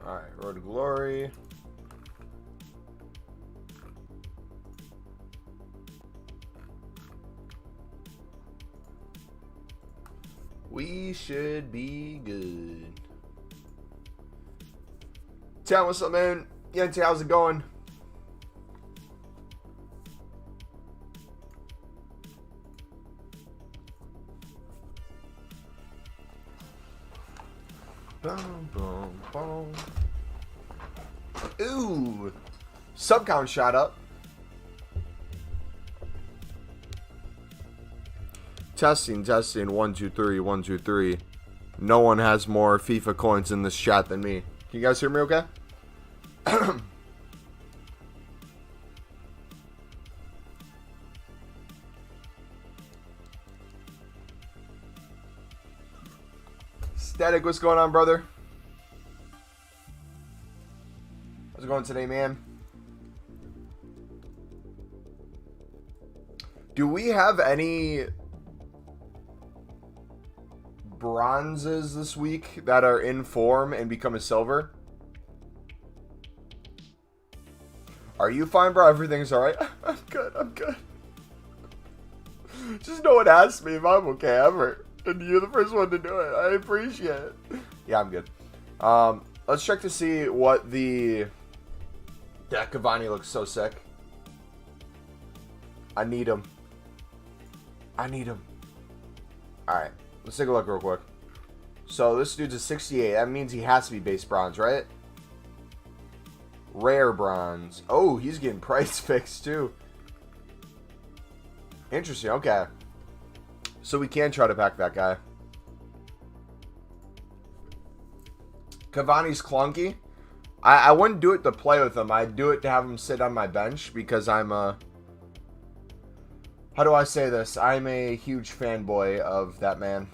Alright, Road to Glory. We should be good. Chat, what's up, man? Yenti, how's it going? Boom, boom, boom. Ooh. Sub count shot up. Testing, testing. 1, 2, 3, 1, 2, 3. No one has more FIFA coins in this chat than me. Can you guys hear me okay? Static, what's going on, brother? How's it going today, man? Do we have any bronzes this week that are in form and become a silver? Are you fine, bro? Everything's alright? I'm good, I'm good. Just no one asked me if I'm okay ever. And you're the first one to do it. I appreciate it. Yeah, I'm good. Let's check to see what the... Yeah, Cavani looks so sick. I need him. I need him. Alright, let's take a look real quick. So this dude's a 68. That means he has to be base bronze, right? Rare bronze. Oh, he's getting price fixed too. Interesting, okay. So we can try to pack that guy. Cavani's clunky. I wouldn't do it to play with him. I'd do it to have him sit on my bench because I'm a... How do I say this? I'm a huge fanboy of that man.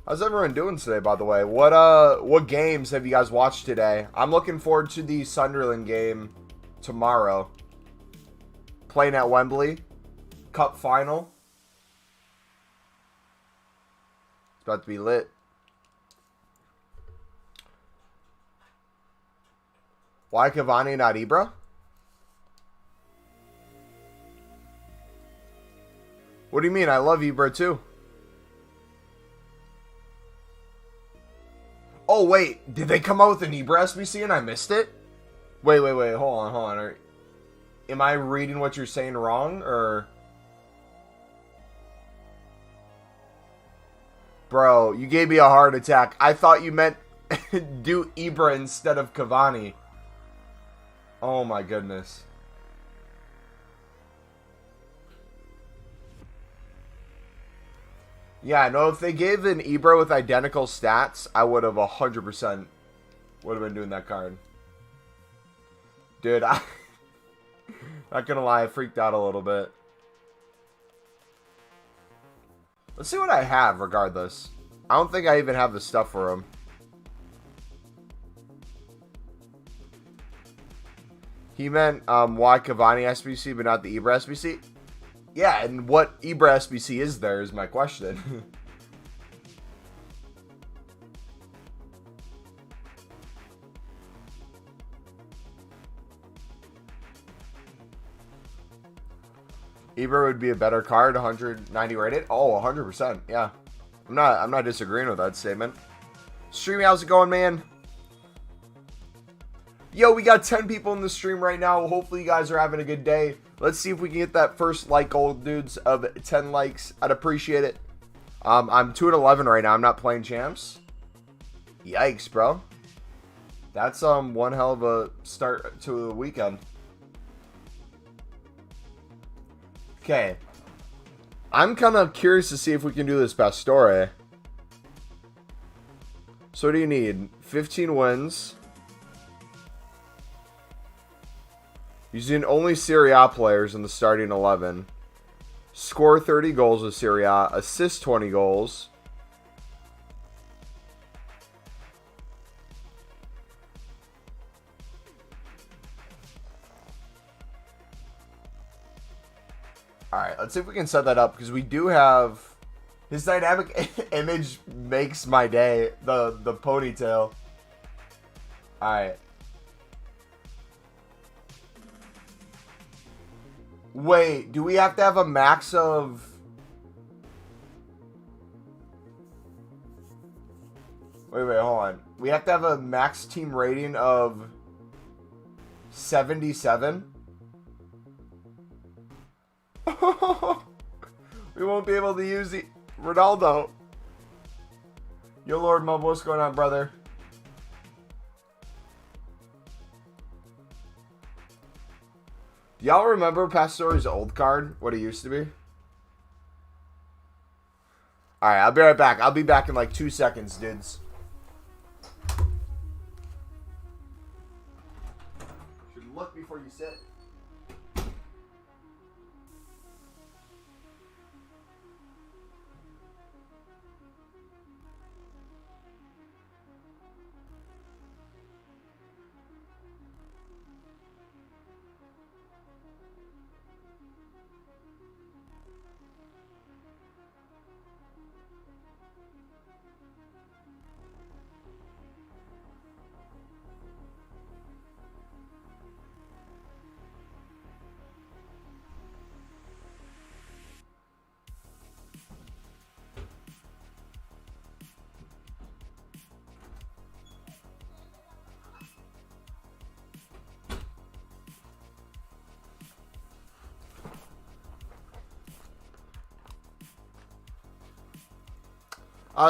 How's everyone doing today, by the way? What games have you guys watched today? I'm looking forward to the Sunderland game tomorrow. Playing at Wembley. Cup final. It's about to be lit. Why Cavani, not Ibra? What do you mean? I love Ibra too. Oh, wait. Did they come out with an Ibra SBC and I missed it? Wait. Hold on. Am I reading what you're saying wrong, or... Bro, you gave me a heart attack. I thought you meant do Ibra instead of Cavani. Oh my goodness. Yeah, I know if they gave an Ibra with identical stats, I would have 100% would have been doing that card. Dude, not gonna lie, I freaked out a little bit. Let's see what I have, regardless. I don't think I even have the stuff for him. He meant, why Cavani SBC, but not the Ibra SBC? Yeah, and what Ibra SBC is there is my question. Ibra would be a better card, 190 rated. Oh, 100%. Yeah. I'm not disagreeing with that statement. Streamy, how's it going, man? Yo, we got 10 people in the stream right now. Hopefully you guys are having a good day. Let's see if we can get that first like goal, dudes, of 10 likes. I'd appreciate it. I'm 2-11 right now. I'm not playing champs. Yikes, bro. That's one hell of a start to the weekend. Okay. I'm kind of curious to see if we can do this Pastore. So what do you need? 15 wins. Using only Serie A players in the starting 11. Score 30 goals with Serie A. Assist 20 goals. Alright, let's see if we can set that up, because we do have... His dynamic image makes my day. The ponytail. Alright. Wait, do we have to have a max of... Wait, hold on. We have to have a max team rating of 77? We won't be able to use the Ronaldo. Yo, Lord Mumbo, what's going on, brother? Do y'all remember Pastore's old card? What it used to be? Alright, I'll be right back. I'll be back in like 2 seconds, dudes. Should look before you sit.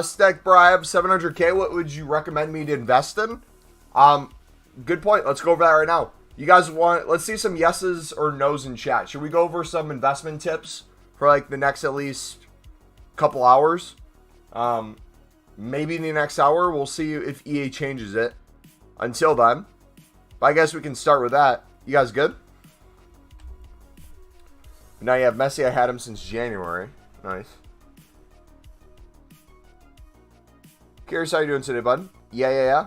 Stack Bribe, 700k, what would you recommend me to invest in? Good point. Let's go over that right now. You guys want, let's see some yeses or nos in chat. Should we go over some investment tips for like the next at least couple hours? Maybe in the next hour. We'll see if EA changes it. Until then, but I guess we can start with that. You guys good? Now you have Messi. I had him since January. Nice. Curious how you doing today, bud? Yeah.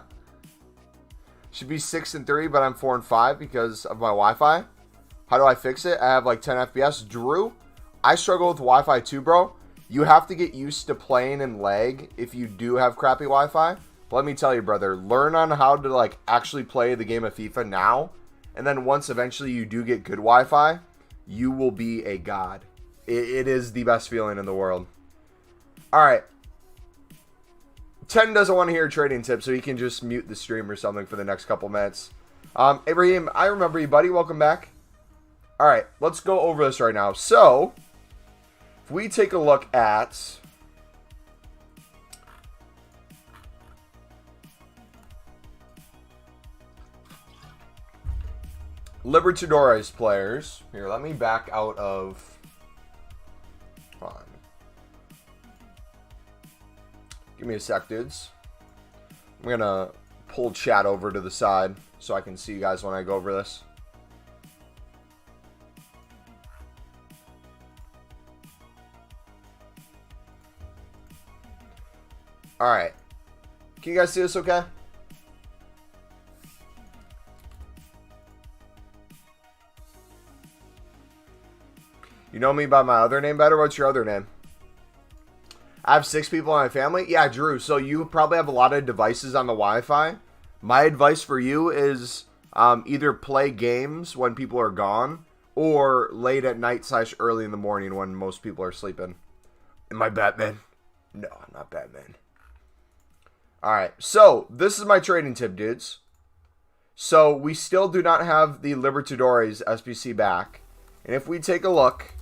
Should be 6-3, but I'm 4-5 because of my Wi-Fi. How do I fix it? I have like 10 FPS. Drew, I struggle with Wi-Fi too, bro. You have to get used to playing in lag if you do have crappy Wi-Fi. But let me tell you, brother, learn on how to like actually play the game of FIFA now. And then once eventually you do get good Wi-Fi, you will be a god. It is the best feeling in the world. All right. 10 doesn't want to hear a trading tip, so he can just mute the stream or something for the next couple minutes. Ibrahim, I remember you, buddy. Welcome back. All right, let's go over this right now. So, if we take a look at... Libertadores players. Here, let me back out of... Hold on. Give me a sec, dudes. I'm going to pull chat over to the side so I can see you guys when I go over this. Alright. Can you guys see this okay? You know me by my other name better? What's your other name? I have 6 people in my family. Yeah, Drew. So you probably have a lot of devices on the Wi-Fi. My advice for you is either play games when people are gone or late at night / early in the morning when most people are sleeping. Am I Batman? No, I'm not Batman. Alright, so this is my trading tip, dudes. So we still do not have the Libertadores SBC back. And if we take a look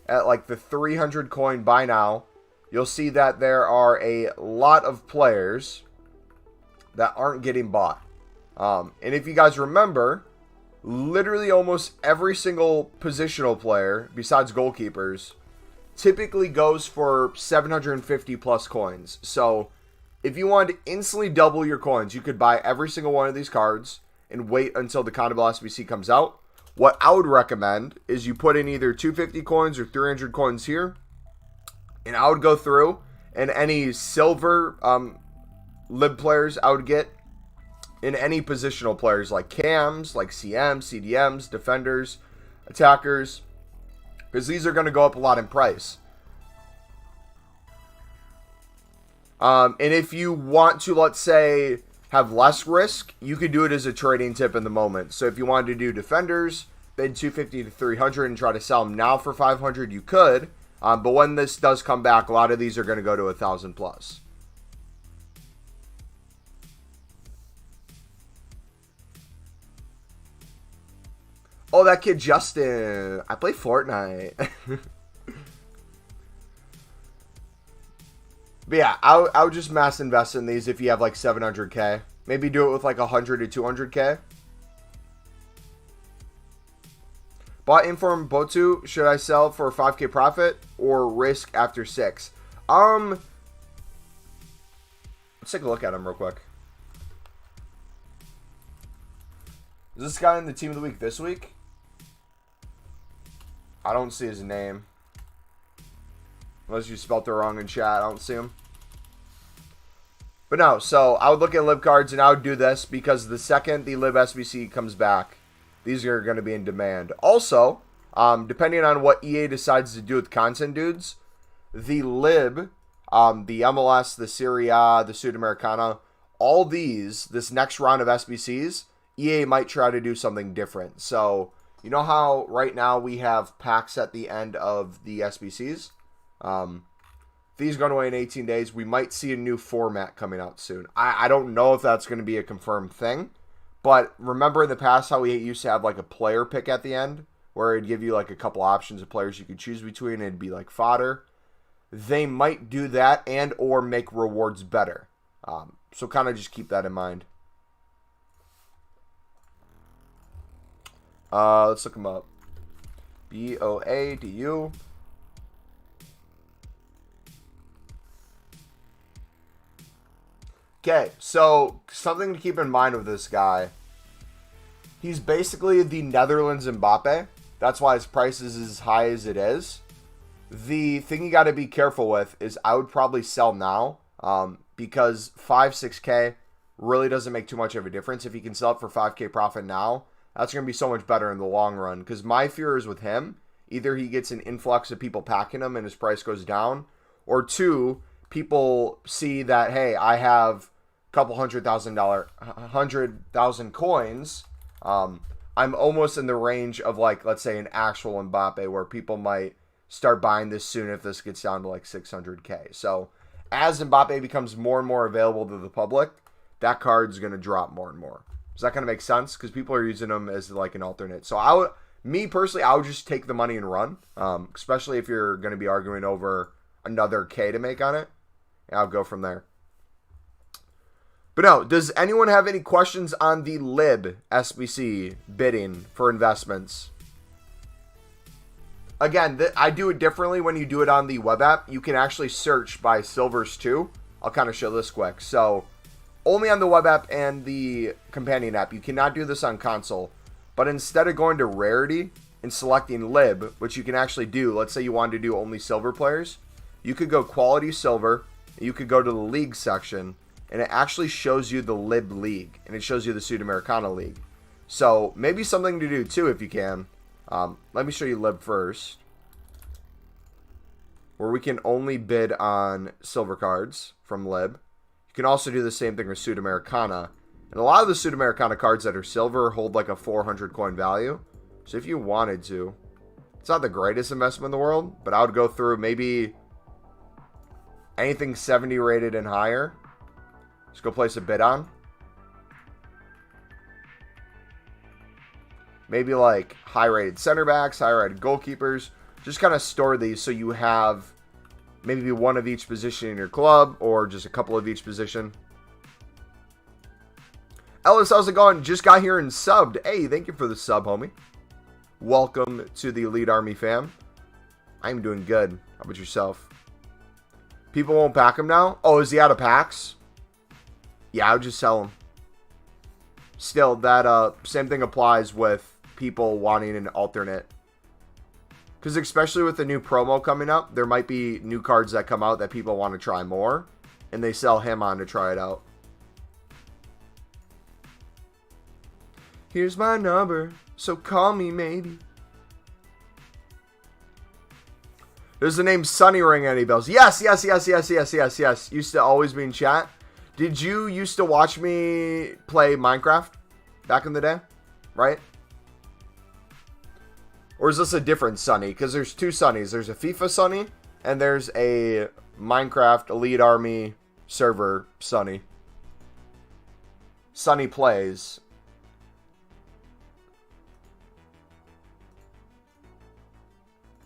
at like the 300 coin buy now, you'll see that there are a lot of players that aren't getting bought. And if you guys remember, literally almost every single positional player, besides goalkeepers, typically goes for 750 plus coins. So if you wanted to instantly double your coins, you could buy every single one of these cards and wait until the countable SBC comes out. What I would recommend is you put in either 250 coins or 300 coins here, and I would go through, and any silver lib players I would get, in any positional players like cams, like CMs, CDMs, defenders, attackers, because these are going to go up a lot in price. And if you want to, let's say, have less risk, you could do it as a trading tip in the moment. So if you wanted to do defenders, bid 250 to 300 and try to sell them now for 500, you could. But when this does come back, a lot of these are going to go to 1,000 plus. Oh, that kid Justin. I play Fortnite. But yeah, I would just mass invest in these if you have like 700k. Maybe do it with like 100 to 200k. Bought Inform Botu. Should I sell for a 5k profit or risk after 6? Let's take a look at him real quick. Is this guy in the team of the week this week? I don't see his name. Unless you spelled it wrong in chat. I don't see him. But no, so I would look at lib cards and I would do this because the second the lib SBC comes back, these are going to be in demand. Also, depending on what EA decides to do with content dudes, the lib, the MLS, the Serie A, the Sudamericana, all these, this next round of SBCs, EA might try to do something different. So, you know how right now we have packs at the end of the SBCs? These going away in 18 days. We might see a new format coming out soon. I don't know if that's going to be a confirmed thing. But remember in the past how we used to have like a player pick at the end? Where it'd give you like a couple options of players you could choose between. And it'd be like fodder. They might do that and or make rewards better. So kind of just keep that in mind. Let's look them up. Boadu. Okay, so something to keep in mind with this guy. He's basically the Netherlands Mbappe. That's why his price is as high as it is. The thing you got to be careful with is I would probably sell now because 5-6K really doesn't make too much of a difference. If you can sell it for 5K profit now, that's going to be so much better in the long run. Because my fear is with him, either he gets an influx of people packing him and his price goes down, or two, people see that, hey, I have couple $100,000 coins. I'm almost in the range of like, let's say an actual Mbappe where people might start buying this soon if this gets down to like 600k. So as Mbappe becomes more and more available to the public, that card's going to drop more and more. Does that kind of make sense? Because people are using them as like an alternate. So me personally, I would just take the money and run, especially if you're going to be arguing over another K to make on it. And I'll go from there. But no, does anyone have any questions on the lib SBC bidding for investments? Again, I do it differently when you do it on the web app. You can actually search by silvers too. I'll kind of show this quick. So only on the web app and the companion app. You cannot do this on console. But instead of going to rarity and selecting lib, which you can actually do, let's say you wanted to do only silver players, you could go quality silver. You could go to the league section, and it actually shows you the lib league, and it shows you the Sudamericana league. So maybe something to do too if you can. Let me show you lib first, where we can only bid on silver cards from lib. You can also do the same thing with Sudamericana, and a lot of the Sudamericana cards that are silver hold like a 400 coin value. So if you wanted to, it's not the greatest investment in the world, but I would go through maybe anything 70 rated and higher. Just go place a bid on. Maybe like high rated center backs, high rated goalkeepers. Just kind of store these so you have maybe one of each position in your club or just a couple of each position. Ellis, how's it going? Just got here and subbed. Hey, thank you for the sub, homie. Welcome to the Elite Army fam. I'm doing good. How about yourself? People won't pack him now? Oh, is he out of packs? Yeah, I would just sell him. Still, that same thing applies with people wanting an alternate. Because especially with the new promo coming up, there might be new cards that come out that people want to try more. And they sell him on to try it out. Here's my number, so call me maybe. Does the name Sunny ring any bells? Yes. Used to always be in chat. Did you used to watch me play Minecraft back in the day? Right? Or is this a different Sunny? Because there's two Sunnies. There's a FIFA Sunny, and there's a Minecraft Elite Army server Sunny. Sunny plays.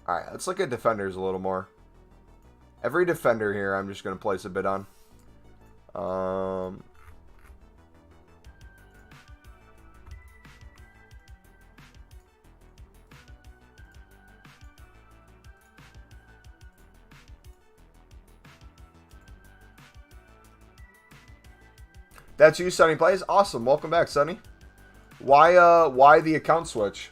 Alright, let's look at defenders a little more. Every defender here I'm just going to place a bid on. That's you, Sunny Plays? Awesome. Welcome back, Sunny. Why the account switch?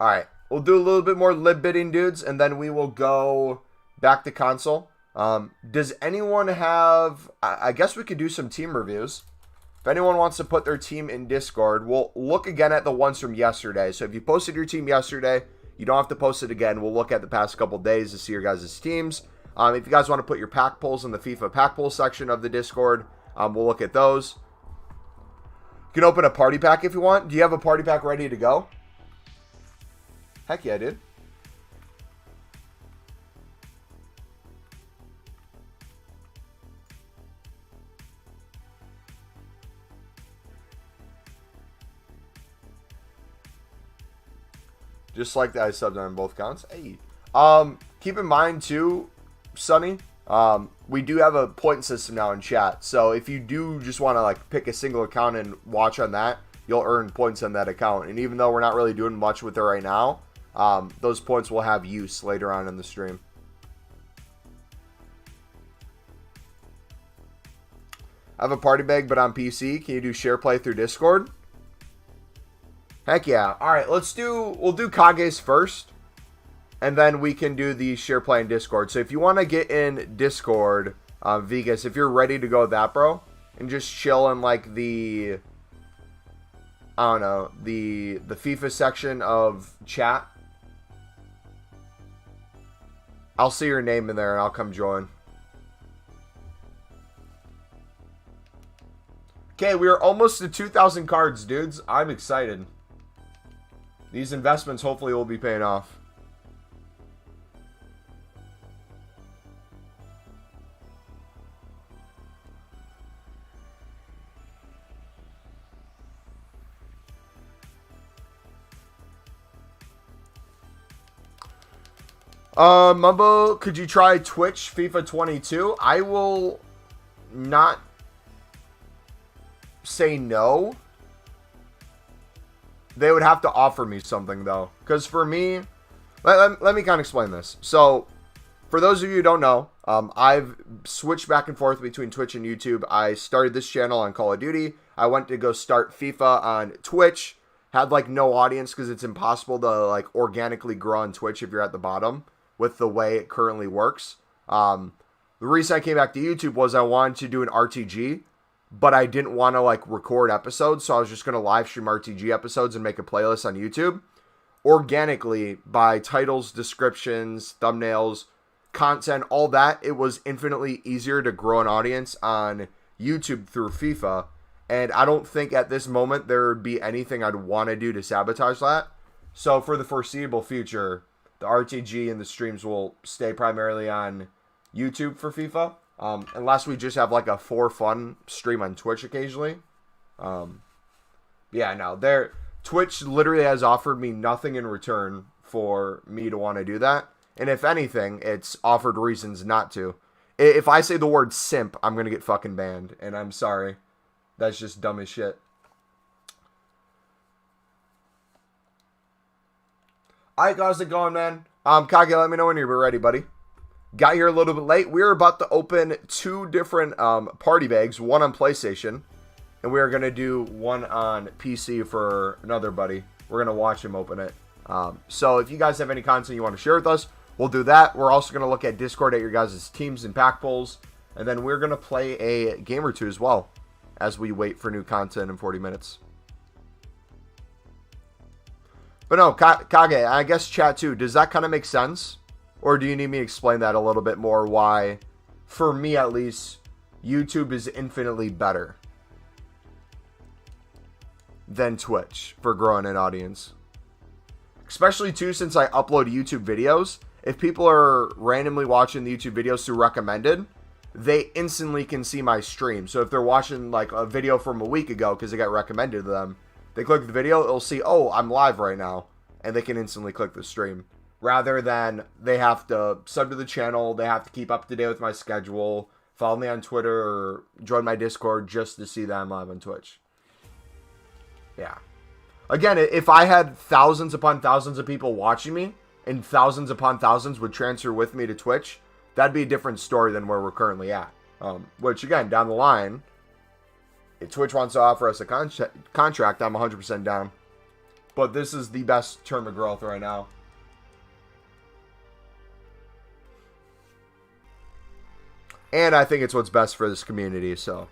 Alright, we'll do a little bit more lib bidding, dudes, and then we will go back to console. Does anyone have... I guess we could do some team reviews. If anyone wants to put their team in Discord, we'll look again at the ones from yesterday. So if you posted your team yesterday, you don't have to post it again. We'll look at the past couple days to see your guys' teams. If you guys want to put your pack pulls in the FIFA pack pull section of the Discord, we'll look at those. You can open a party pack if you want. Do you have a party pack ready to go? Heck yeah, dude. Just like that, I subbed on both counts. Hey. Keep in mind, too, Sunny, we do have a point system now in chat. So if you do just want to like pick a single account and watch on that, you'll earn points on that account. And even though we're not really doing much with it right now, those points will have use later on in the stream. I have a party bag, but on PC. Can you do share play through Discord? Heck yeah. All right, we'll do Kage's first, and then we can do the share play in Discord. So if you want to get in Discord, Vegas, if you're ready to go with that, bro, and just chill in like the, I don't know, the FIFA section of chat, I'll see your name in there and I'll come join. Okay, we are almost to 2,000 cards, dudes. I'm excited. These investments hopefully will be paying off. Mumbo, could you try Twitch FIFA 22? I will not say no. They would have to offer me something, though. Because for me, let me kind of explain this. So, for those of you who don't know, I've switched back and forth between Twitch and YouTube. I started this channel on Call of Duty. I went to go start FIFA on Twitch. Had, like, no audience because it's impossible to, like, organically grow on Twitch if you're at the bottom with the way it currently works. The reason I came back to YouTube was I wanted to do an RTG, but I didn't want to like record episodes, so I was just going to live stream RTG episodes and make a playlist on YouTube. Organically, by titles, descriptions, thumbnails, content, all that, it was infinitely easier to grow an audience on YouTube through FIFA. And I don't think at this moment there would be anything I'd want to do to sabotage that. So for the foreseeable future, the RTG and the streams will stay primarily on YouTube for FIFA. Unless we just have like a for fun stream on Twitch occasionally. Yeah, no, Twitch literally has offered me nothing in return for me to want to do that. And if anything, it's offered reasons not to. If I say the word simp, I'm going to get fucking banned. And I'm sorry. That's just dumb as shit. Alright, how's it going, man? Kage, let me know when you're ready, buddy. Got here a little bit late. We were about to open 2 different party bags. One on PlayStation. And we are going to do one on PC for another buddy. We're going to watch him open it. So if you guys have any content you want to share with us, we'll do that. We're also going to look at Discord at your guys' teams and pack pulls. And then we're going to play a game or two as well as we wait for new content in 40 minutes. But no, Kage, I guess chat too. Does that kind of make sense? Or do you need me to explain that a little bit more? Why, for me at least, YouTube is infinitely better than Twitch for growing an audience. Especially too, since I upload YouTube videos. If people are randomly watching the YouTube videos through recommended, they instantly can see my stream. So if they're watching like a video from a week ago because it got recommended to them, they click the video, it'll see, oh, I'm live right now. And they can instantly click the stream. Rather than they have to sub to the channel, they have to keep up to date with my schedule, follow me on Twitter, or join my Discord just to see that I'm live on Twitch. Yeah. Again, if I had thousands upon thousands of people watching me, and thousands upon thousands would transfer with me to Twitch, that'd be a different story than where we're currently at. Which, again, down the line, if Twitch wants to offer us a contract, I'm 100% down. But this is the best term of growth right now. And I think it's what's best for this community, so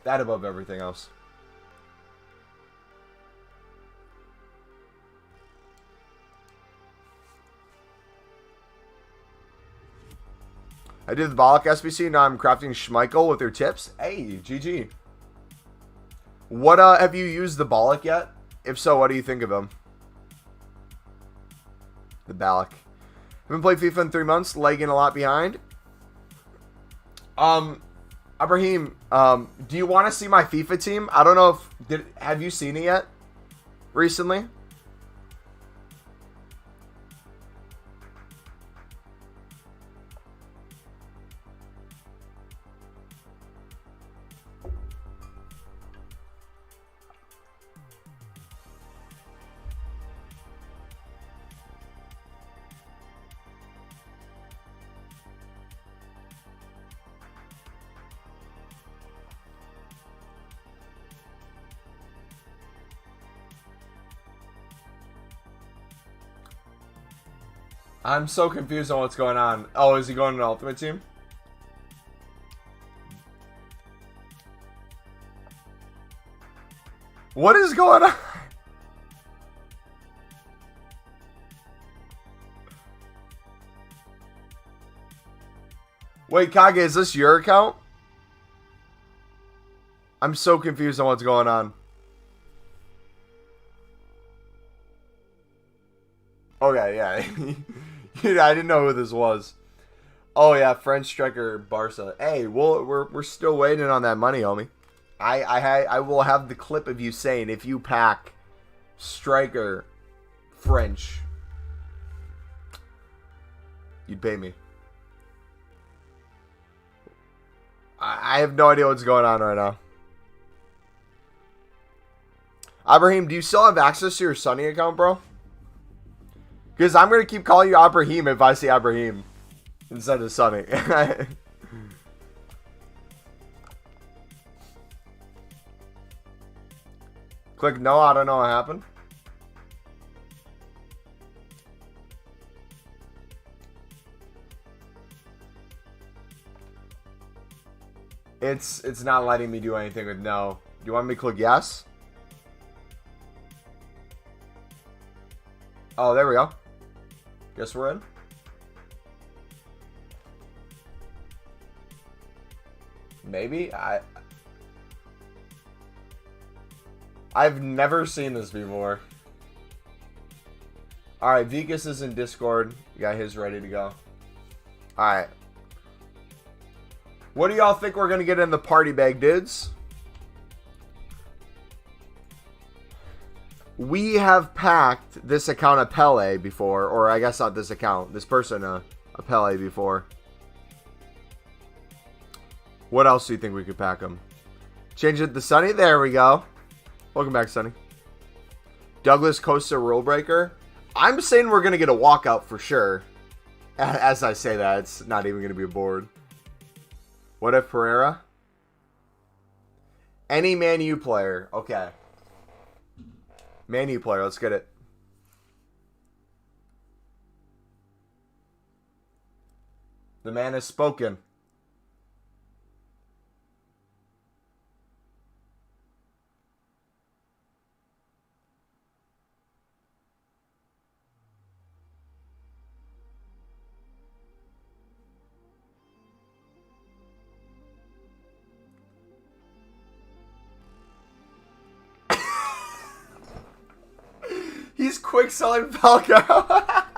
that above everything else. I did the Bollock SBC, now I'm crafting Schmeichel with your tips. Hey, GG. What, have you used the Bollock yet? If so, what do you think of him? The Balak. Haven't played FIFA in 3 months, lagging a lot behind. Ibrahim, do you want to see my FIFA team? I don't know if, have you seen it yet? Recently? I'm so confused on what's going on. Oh, is he going to an Ultimate Team? What is going on? Wait, Kage, is this your account? I'm so confused on what's going on. Okay, yeah. I didn't know who this was. Oh yeah, French striker Barca. Hey, we're still waiting on that money, homie. I will have the clip of you saying if you pack striker French, you'd pay me. I have no idea what's going on right now. Ibrahim, do you still have access to your Sunny account, bro? Because I'm going to keep calling you Ibrahim if I see Ibrahim instead of Sunny. Click no, I don't know what happened. It's not letting me do anything with no. Do you want me to click yes? Oh, there we go. Guess we're in. Maybe? I've never seen this before. Alright, Vikas is in Discord. You got his ready to go. Alright. What do y'all think we're going to get in the party bag, dudes? We have packed this account of Pele before. Or I guess not this account. This person a Pele before. What else do you think we could pack him? Change it to Sunny. There we go. Welcome back, Sunny. Douglas Costa Rule Breaker. I'm saying we're going to get a walkout for sure. As I say that, it's not even going to be a board. What if Pereira? Any Man U player. Okay. Man U player. Let's get it. The man has spoken. He's quick selling Falcao.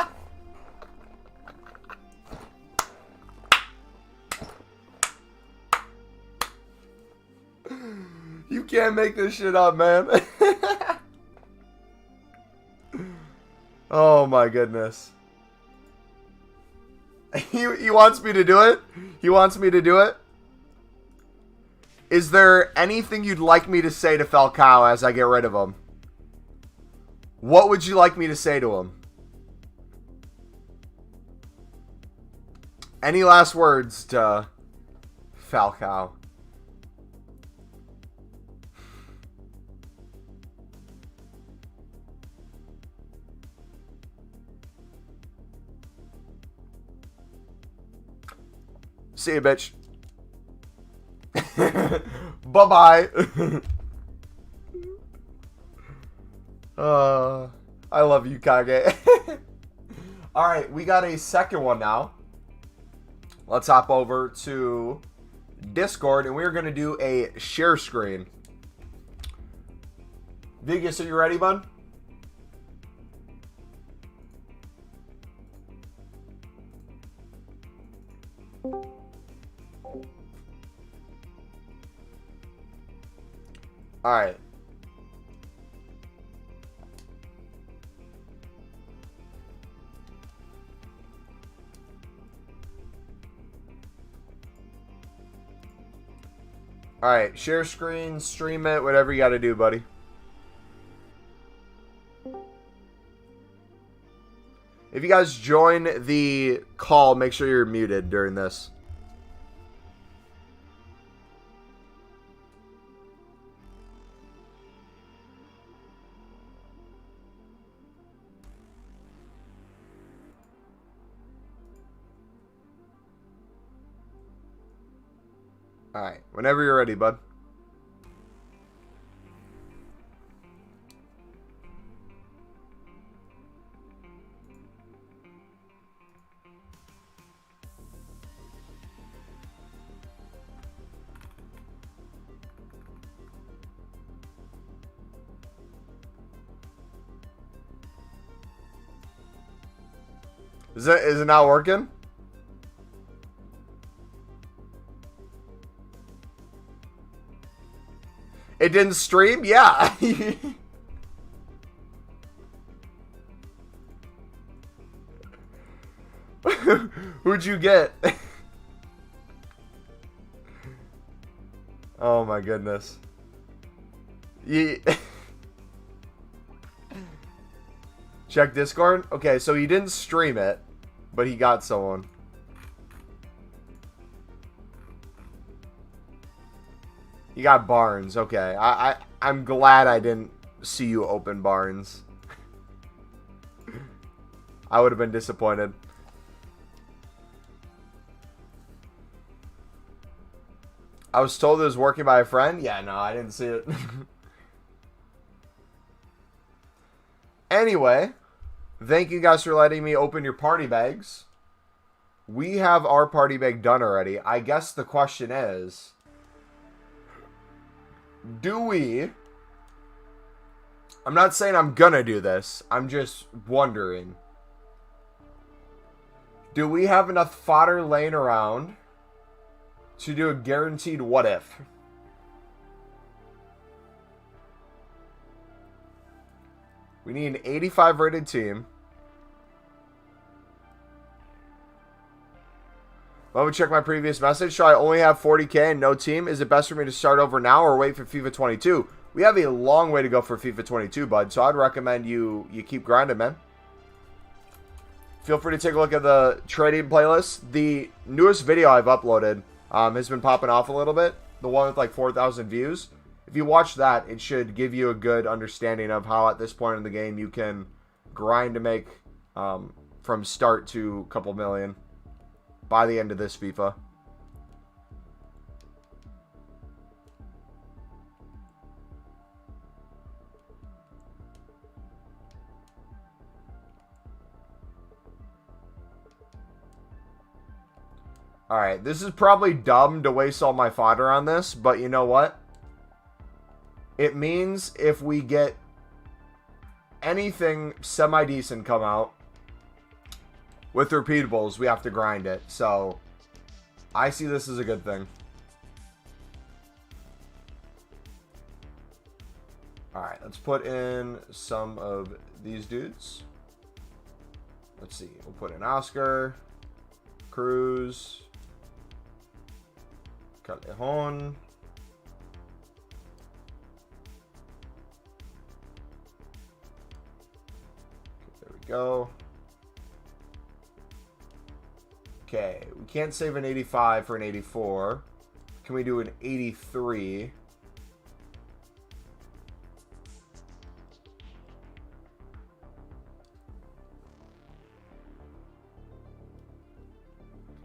You can't make this shit up, man. Oh my goodness. He wants me to do it? He wants me to do it? Is there anything you'd like me to say to Falcao as I get rid of him? What would you like me to say to him? Any last words to Falcao? See you, bitch. Bye-bye. I love you, Kage. Alright, we got a second one now. Let's hop over to Discord, and we're going to do a share screen. Vegas, are you ready, bud? Alright. Alright, share screen, stream it, whatever you gotta do, buddy. If you guys join the call, make sure you're muted during this. Alright, whenever you're ready, bud. Is it not working? It didn't stream? Yeah. Who'd you get? Oh my goodness. Check Discord? Okay, so he didn't stream it, but he got someone. You got Barnes. Okay. I'm glad I didn't see you open Barnes. I would have been disappointed. I was told it was working by a friend. Yeah, no, I didn't see it. Anyway, thank you guys for letting me open your party bags. We have our party bag done already. I guess the question is, do we... I'm not saying I'm gonna do this. I'm just wondering. Do we have enough fodder laying around to do a guaranteed what if? We need an 85 rated team. Well, Don't check my previous message. So I only have 40K and no team. Is it best for me to start over now or wait for FIFA 22? We have a long way to go for FIFA 22, bud. So I'd recommend you keep grinding, man. Feel free to take a look at the trading playlist. The newest video I've uploaded has been popping off a little bit. The one with like 4,000 views. If you watch that, it should give you a good understanding of how at this point in the game you can grind to make from start to a couple million by the end of this FIFA. Alright, this is probably dumb to waste all my fodder on this, but you know what? It means if we get anything semi-decent come out with repeatables, we have to grind it. So, I see this as a good thing. Alright, let's put in some of these dudes. Let's see, we'll put in Oscar, Cruz, Callejon. There we go. Okay, we can't save an 85 for an 84. Can we do an 83?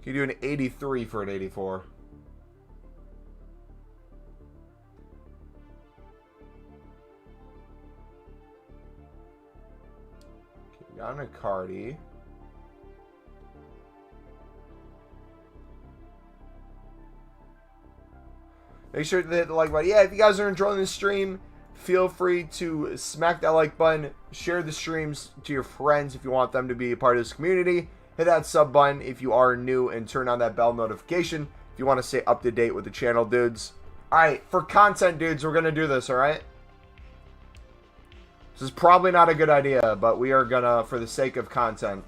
Can you do an 83 for an 84? Okay, we got an Icardi. Make sure to hit the like button. Yeah, if you guys are enjoying the stream, feel free to smack that like button. Share the streams to your friends if you want them to be a part of this community. Hit that sub button if you are new and turn on that bell notification if you want to stay up to date with the channel, dudes. Alright, for content, dudes, we're going to do this, alright? This is probably not a good idea, but we are going to, for the sake of content.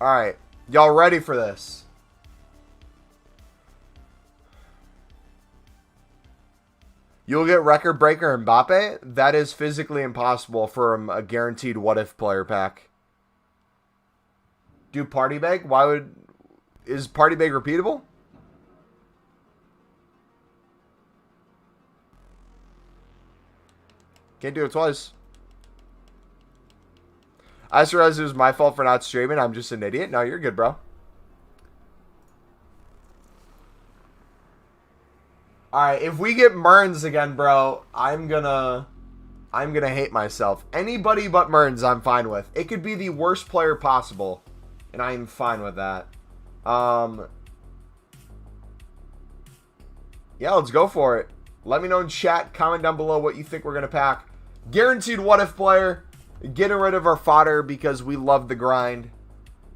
Alright, y'all ready for this? You'll get record breaker Mbappe? That is physically impossible from a guaranteed what if player pack. Do party bag? Why would... Is party bag repeatable? Can't do it twice. I just realized it was my fault for not streaming. I'm just an idiot. No, you're good, bro. Alright, if we get Merns again, bro, I'm gonna hate myself. Anybody but Merns I'm fine with. It could be the worst player possible, and I'm fine with that. Yeah, let's go for it. Let me know in chat, comment down below what you think we're gonna pack. Guaranteed what if player. Getting rid of our fodder because we love the grind.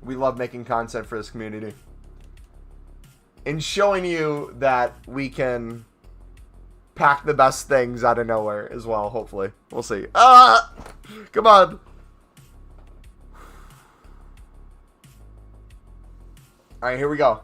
We love making content for this community. And showing you that we can pack the best things out of nowhere as well, hopefully. We'll see. Ah! Come on. Alright, here we go.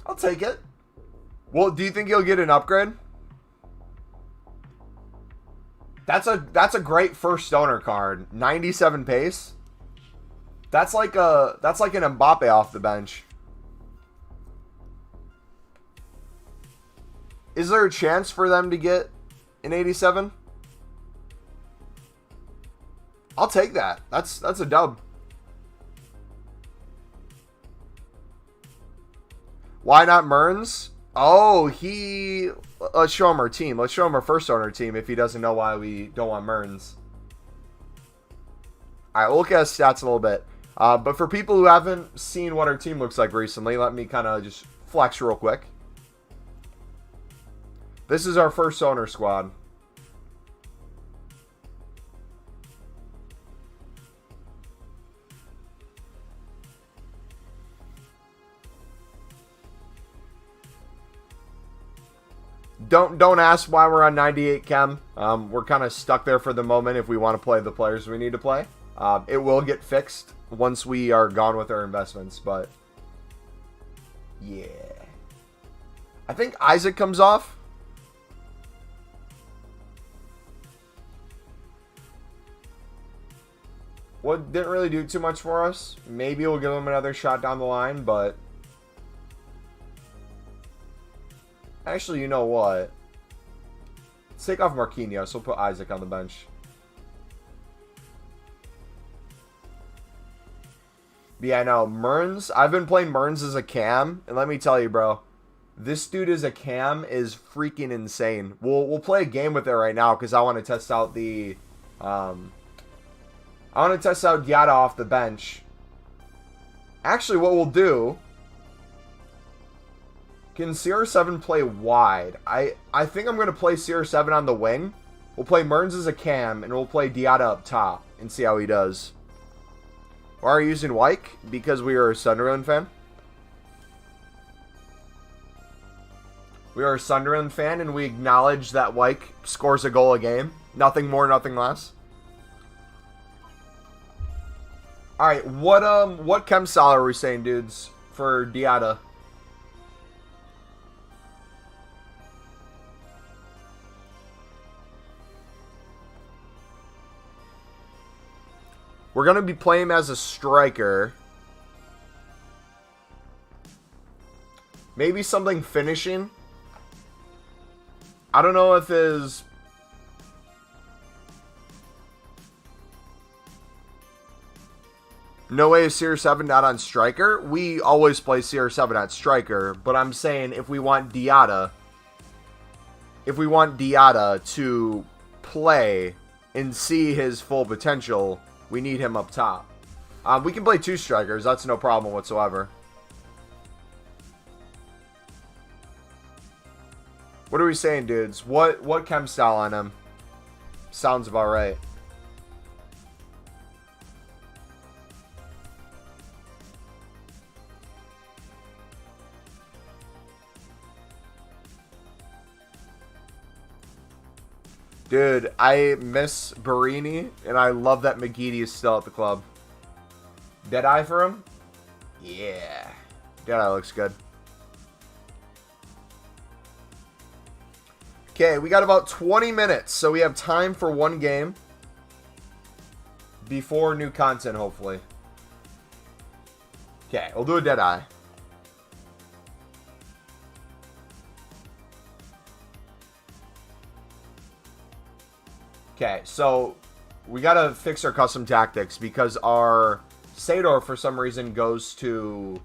I'll take it. Well, do you think he'll get an upgrade? That's a great first stoner card. 97 pace. That's like an Mbappe off the bench. Is there a chance for them to get an 87? I'll take that. That's a dub. Why not Merns? Oh, let's show him our team. Let's show him our first owner team if he doesn't know why we don't want Merns. Alright, we'll look at his stats a little bit. But for people who haven't seen what our team looks like recently, let me kind of just flex real quick. This is our first owner squad. Don't ask why we're on 98 chem. We're kind of stuck there for the moment if we want to play the players we need to play. It will get fixed once we are gone with our investments, but yeah. I think Isaac comes off. What didn't really do too much for us. Maybe we'll give him another shot down the line, but actually, you know what? Let's take off Marquinhos. We'll put Isaac on the bench. But yeah, no, Merns. I've been playing Merns as a cam, and let me tell you, bro, this dude as a cam is freaking insane. We'll play a game with it right now because I want to test out the I want to test out Giada off the bench. Actually, what we'll do, can CR7 play wide? I think I'm going to play CR7 on the wing. We'll play Merns as a cam, and we'll play Giada up top and see how he does. Why are you using Wyke? Because we are a Sunderland fan. We are a Sunderland fan, and we acknowledge that Wyke scores a goal a game. Nothing more, nothing less. Alright, what chem style are we saying, dudes, for Giada? We're going to be playing him as a striker. Maybe something finishing. I don't know if his... No way is CR7 not on striker. We always play CR7 at striker. But I'm saying if we want Giada... If we want Giada to play and see his full potential... We need him up top. We can play two strikers. That's no problem whatsoever. What are we saying, dudes? What chem style on him? Sounds about right. Dude, I miss Barini, and I love that McGeady is still at the club. Deadeye for him? Yeah. Deadeye looks good. Okay, we got about 20 minutes, so we have time for one game. Before new content, hopefully. Okay, we'll do a Deadeye. Okay, so we gotta fix our custom tactics because our Sador for some reason goes to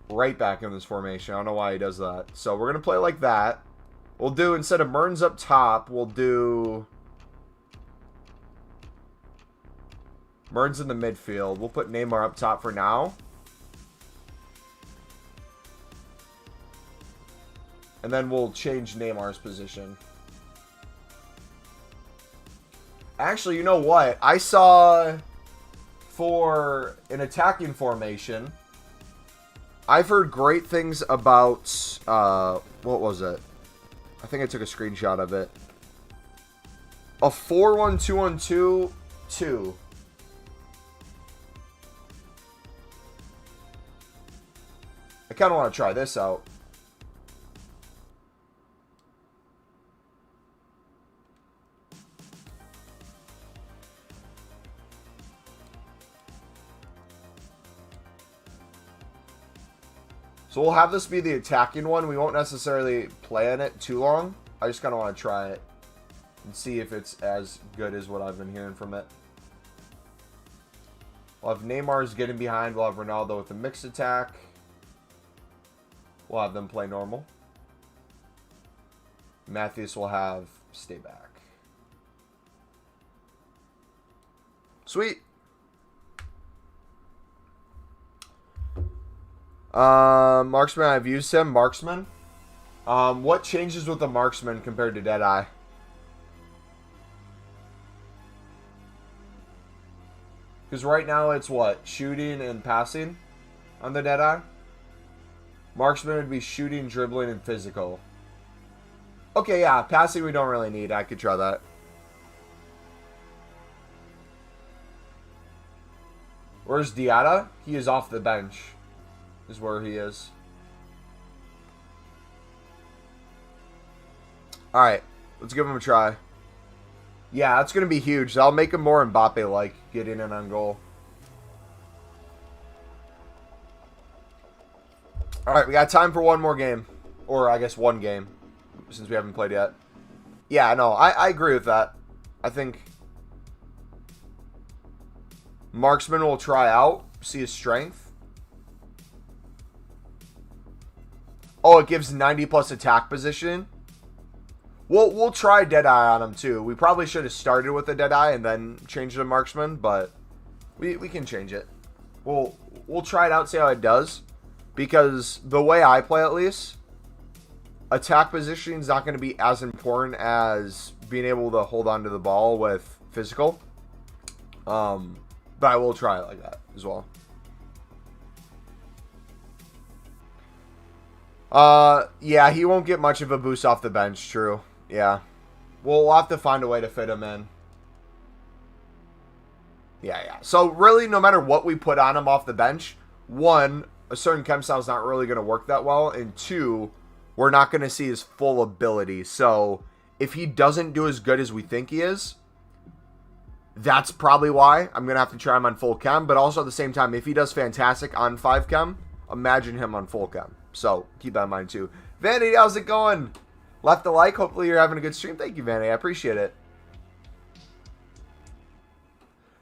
right back in this formation. I don't know why he does that. So we're gonna play like that. We'll do, instead of Merns up top, we'll do Merns in the midfield. We'll put Neymar up top for now. And then we'll change Neymar's position. Actually, you know what? I saw for an attacking formation, I've heard great things about, what was it? I think I took a screenshot of it. A 4-1-2-1-2-2. I kind of want to try this out. So we'll have this be the attacking one. We won't necessarily play on it too long. I just kind of want to try it and see if it's as good as what I've been hearing from it. We'll have Neymar's getting behind. We'll have Ronaldo with the mixed attack. We'll have them play normal. Matthews will have stay back. Sweet. Marksman, I've used him. Marksman. What changes with the Marksman compared to Deadeye? Because right now it's what? Shooting and passing on the Deadeye? Marksman would be shooting, dribbling, and physical. Okay, yeah. Passing we don't really need. I could try that. Where's Diatta? He is off the bench. Is where he is. Alright. Let's give him a try. Yeah, that's going to be huge. That'll make him more Mbappe-like, getting in on goal. Alright, we got time for one more game. Or, I guess, one game. Since we haven't played yet. Yeah, no, I agree with that. I think Marksman will try out, see his strength. Oh, it gives 90 plus attack position. We'll try Deadeye on him too. We probably should have started with the Deadeye and then changed to Marksman, but we can change it. We'll try it out, see how it does. Because the way I play, at least, attack positioning is not going to be as important as being able to hold on to the ball with physical. But I will try it like that as well. Yeah, he won't get much of a boost off the bench, true. Yeah. We'll have to find a way to fit him in. Yeah. So, really, no matter what we put on him off the bench, one, a certain chem style is not really going to work that well, and two, we're not going to see his full ability. So, if he doesn't do as good as we think he is, that's probably why I'm going to have to try him on full chem. But also at the same time, if he does fantastic on 5 chem, imagine him on full chem. So, keep that in mind too. Vanity, how's it going? Left a like. Hopefully you're having a good stream. Thank you, Vanity. I appreciate it.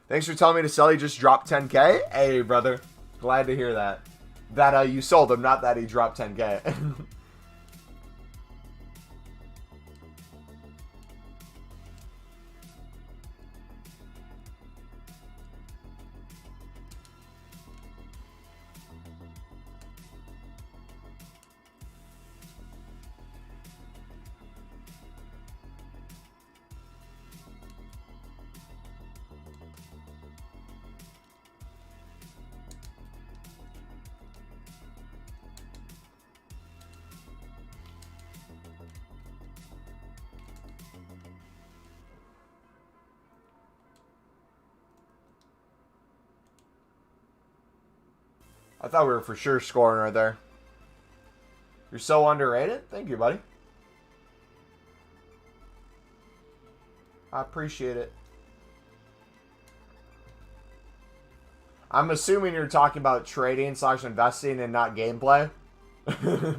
Thanks for telling me to sell. He just dropped 10K. Hey, brother. Glad to hear that. That you sold him, not that he dropped 10K. I thought we were for sure scoring right there. You're so underrated. Thank you, buddy. I appreciate it. I'm assuming you're talking about trading / investing and not gameplay. Because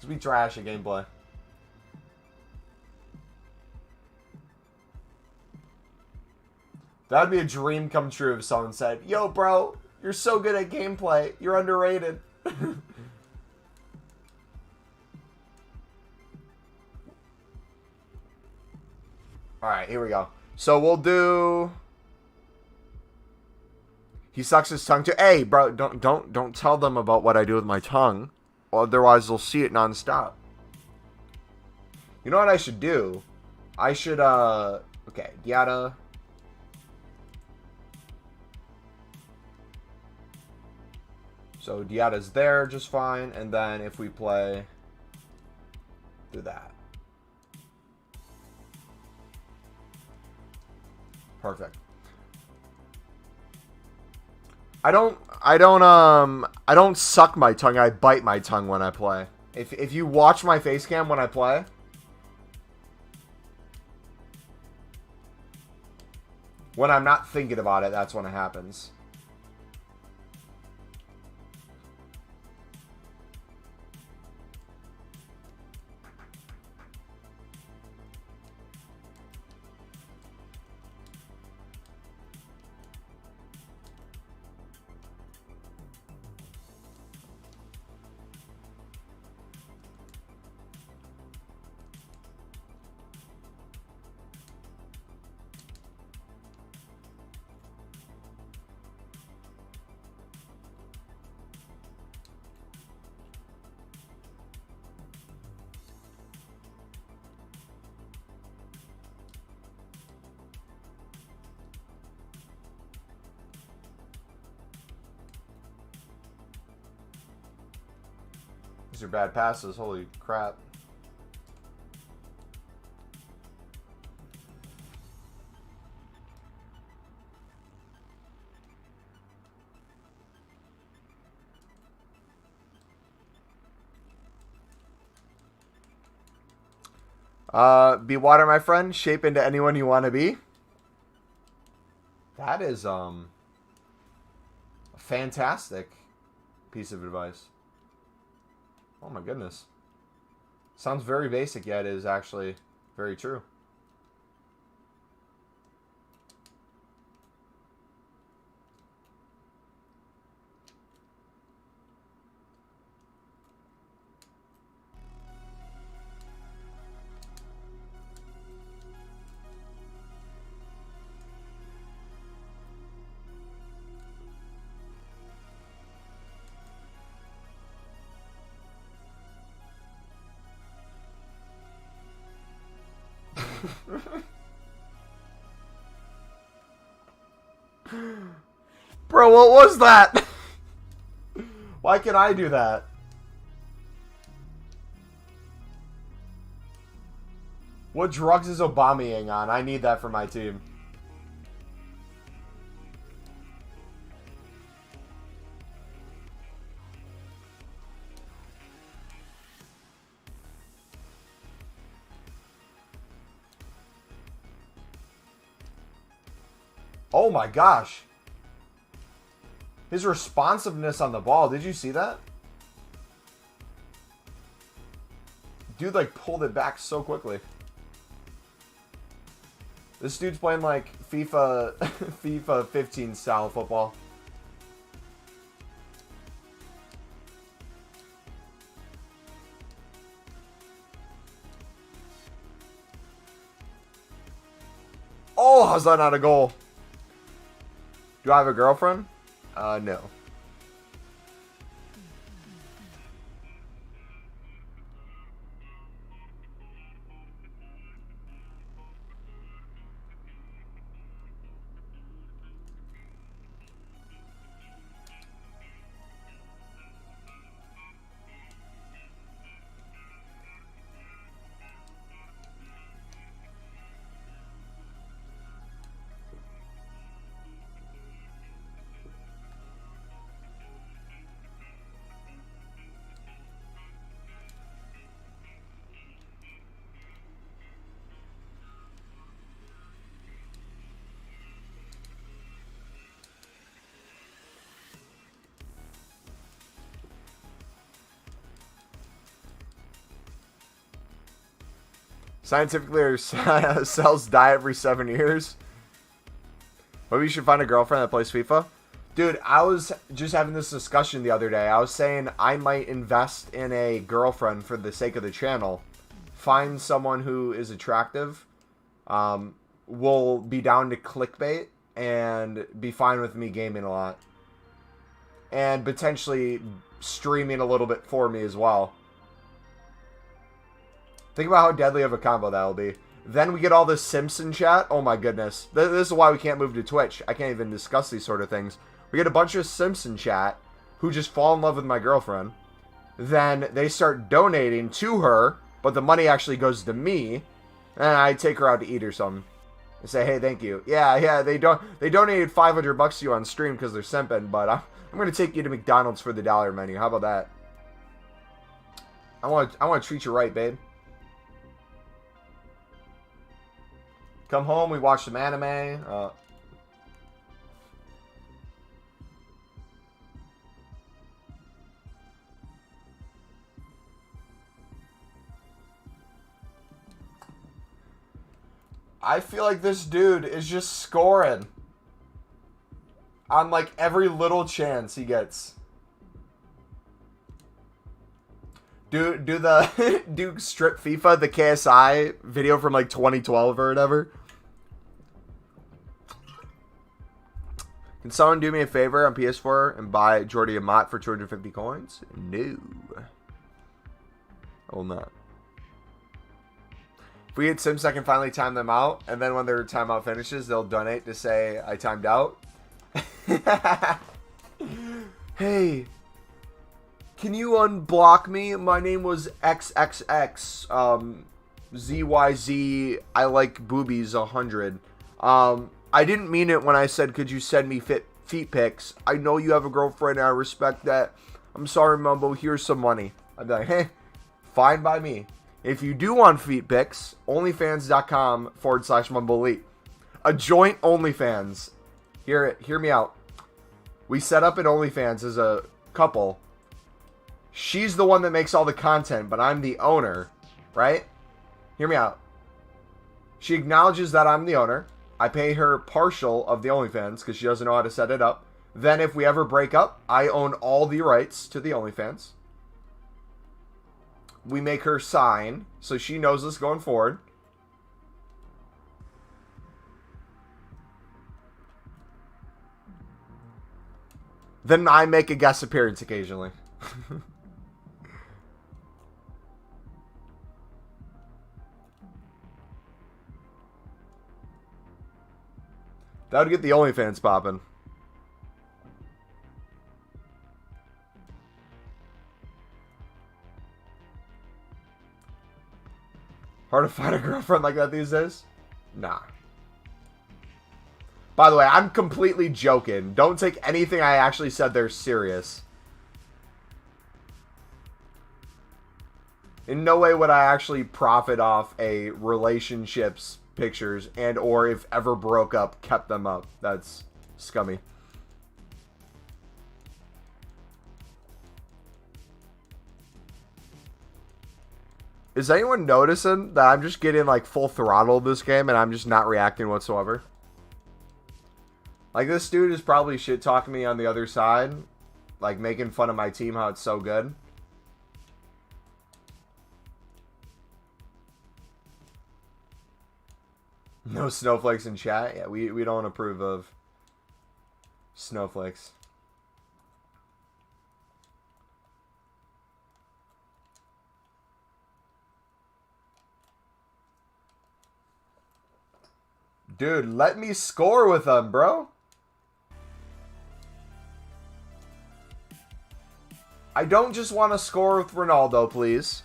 we trash at gameplay. That'd be a dream come true if someone said, yo, bro, you're so good at gameplay. You're underrated. Alright, here we go. So we'll do... He sucks his tongue too. Hey, bro, don't tell them about what I do with my tongue. Otherwise, they'll see it nonstop. You know what I should do? I should, okay, Diatta. So Diatta's there just fine, and then if we play, do that. Perfect. I don't suck my tongue. I bite my tongue when I play. If you watch my face cam when I play, when I'm not thinking about it, that's when it happens. These are bad passes. Holy crap. Be water, my friend. Shape into anyone you want to be. That is a fantastic piece of advice. Oh my goodness. Sounds very basic, yet is actually very true. Bro, what was that? Why can I do that? What drugs is Aubameyang on? I need that for my team. Oh my gosh. His responsiveness on the ball. Did you see that? Dude, like, pulled it back so quickly. This dude's playing, like, FIFA 15 style football. Oh, how's that not a goal? Do I have a girlfriend? No. Scientifically, cells die every 7 years. Maybe you should find a girlfriend that plays FIFA. Dude, I was just having this discussion the other day. I was saying I might invest in a girlfriend for the sake of the channel. Find someone who is attractive. Will be down to clickbait and be fine with me gaming a lot. And potentially streaming a little bit for me as well. Think about how deadly of a combo that'll be. Then we get all this Simpson chat. Oh my goodness. This is why we can't move to Twitch. I can't even discuss these sort of things. We get a bunch of Simpson chat who just fall in love with my girlfriend. Then they start donating to her, but the money actually goes to me. And I take her out to eat or something. And say, hey, thank you. Yeah, they donated $500 to you on stream because they're simping, but I'm going to take you to McDonald's for the dollar menu. How about that? I want to treat you right, babe. Come home, we watch some anime. I feel like this dude is just scoring on like every little chance he gets. Do strip FIFA, the KSI video from like 2012 or whatever. Can someone do me a favor on PS4 and buy Jordi Amat for 250 coins? No. I will not. If we hit Sims, I can finally time them out, and then when their timeout finishes, they'll donate to say I timed out. Hey. Can you unblock me? My name was XXX. ZYZ. I like boobies 100. I didn't mean it when I said, could you send me feet pics? I know you have a girlfriend and I respect that. I'm sorry, Mumbo. Here's some money. I'd be like, hey, fine by me. If you do want feet pics, onlyfans.com/MumboElite. A joint OnlyFans. Hear me out. We set up an OnlyFans as a couple. She's the one that makes all the content, but I'm the owner, right? Hear me out. She acknowledges that I'm the owner. I pay her partial of the OnlyFans because she doesn't know how to set it up. Then if we ever break up, I own all the rights to the OnlyFans. We make her sign so she knows this going forward. Then I make a guest appearance occasionally. That would get the OnlyFans popping. Hard to find a girlfriend like that these days? Nah. By the way, I'm completely joking. Don't take anything I actually said there serious. In no way would I actually profit off a relationship's pictures and or if ever broke up, kept them up. That's scummy. Is anyone noticing that I'm just getting like full throttle this game and I'm just not reacting whatsoever? Like this dude is probably shit talking me on the other side, like making fun of my team, how it's so good. No snowflakes in chat? Yeah, we don't approve of snowflakes. Dude, let me score with them, bro. I don't just want to score with Ronaldo, please.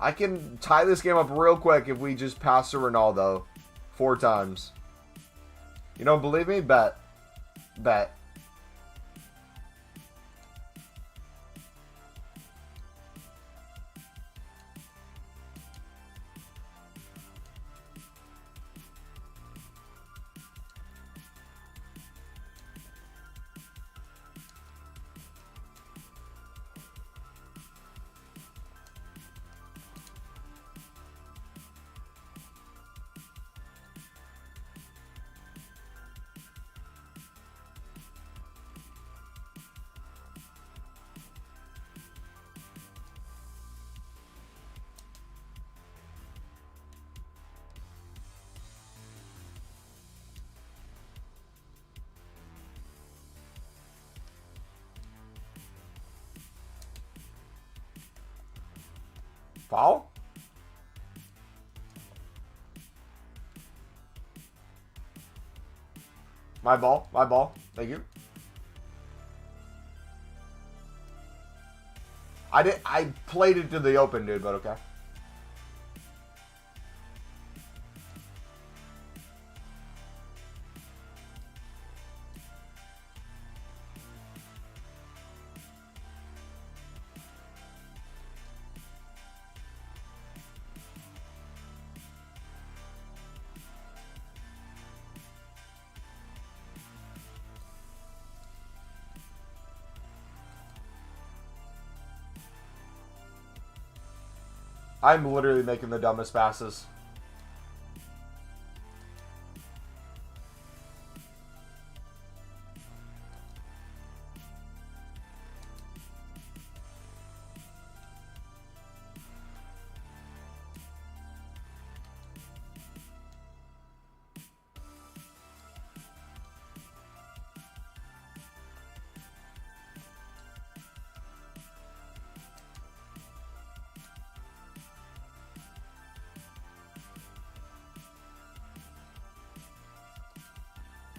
I can tie this game up real quick if we just pass to Ronaldo 4 times. You don't believe me? Bet. Bet. Foul? My ball. My ball. Thank you. I played it to the open, dude, but okay. I'm literally making the dumbest passes.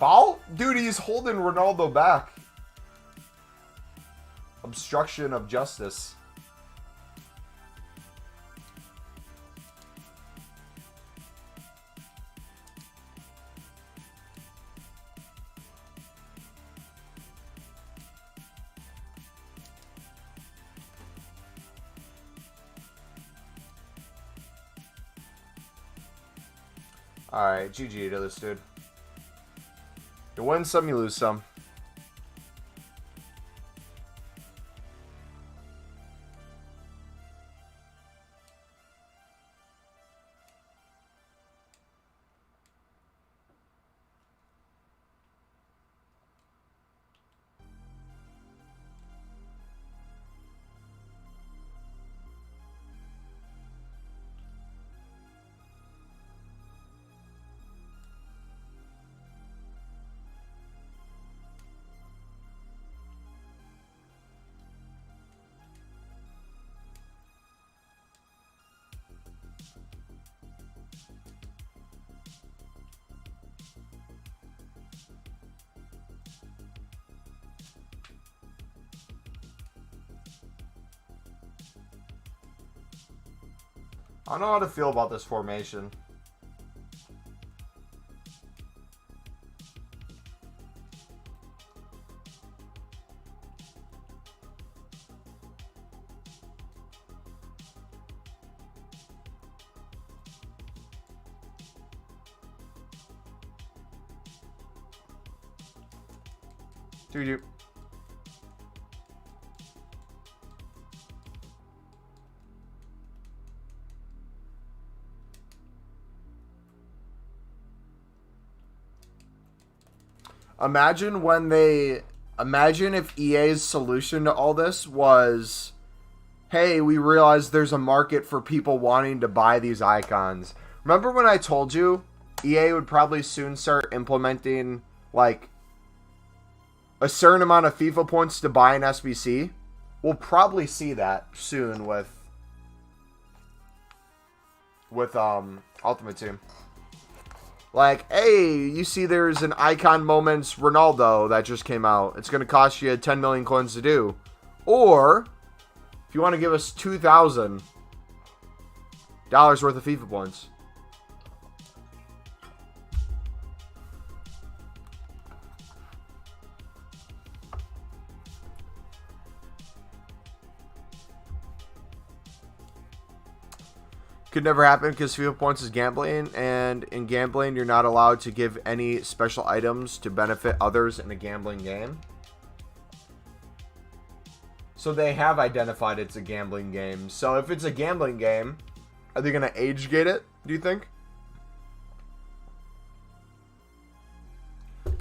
Foul? Dude, he's holding Ronaldo back. Obstruction of justice. Alright, GG to this dude. You win some, you lose some. I don't know how to feel about this formation. Dude, Imagine if EA's solution to all this was, hey, we realize there's a market for people wanting to buy these icons. Remember when I told you EA would probably soon start implementing, like, a certain amount of FIFA points to buy an SBC? We'll probably see that soon with Ultimate Team. Like, hey, you see there's an Icon Moments Ronaldo that just came out. It's going to cost you 10 million coins to do. Or, if you want to give us $2,000 worth of FIFA points. Could never happen because FIFA points is gambling, and in gambling you're not allowed to give any special items to benefit others in a gambling game. So they have identified it's a gambling game. So if it's a gambling game, are they going to age gate it, do you think?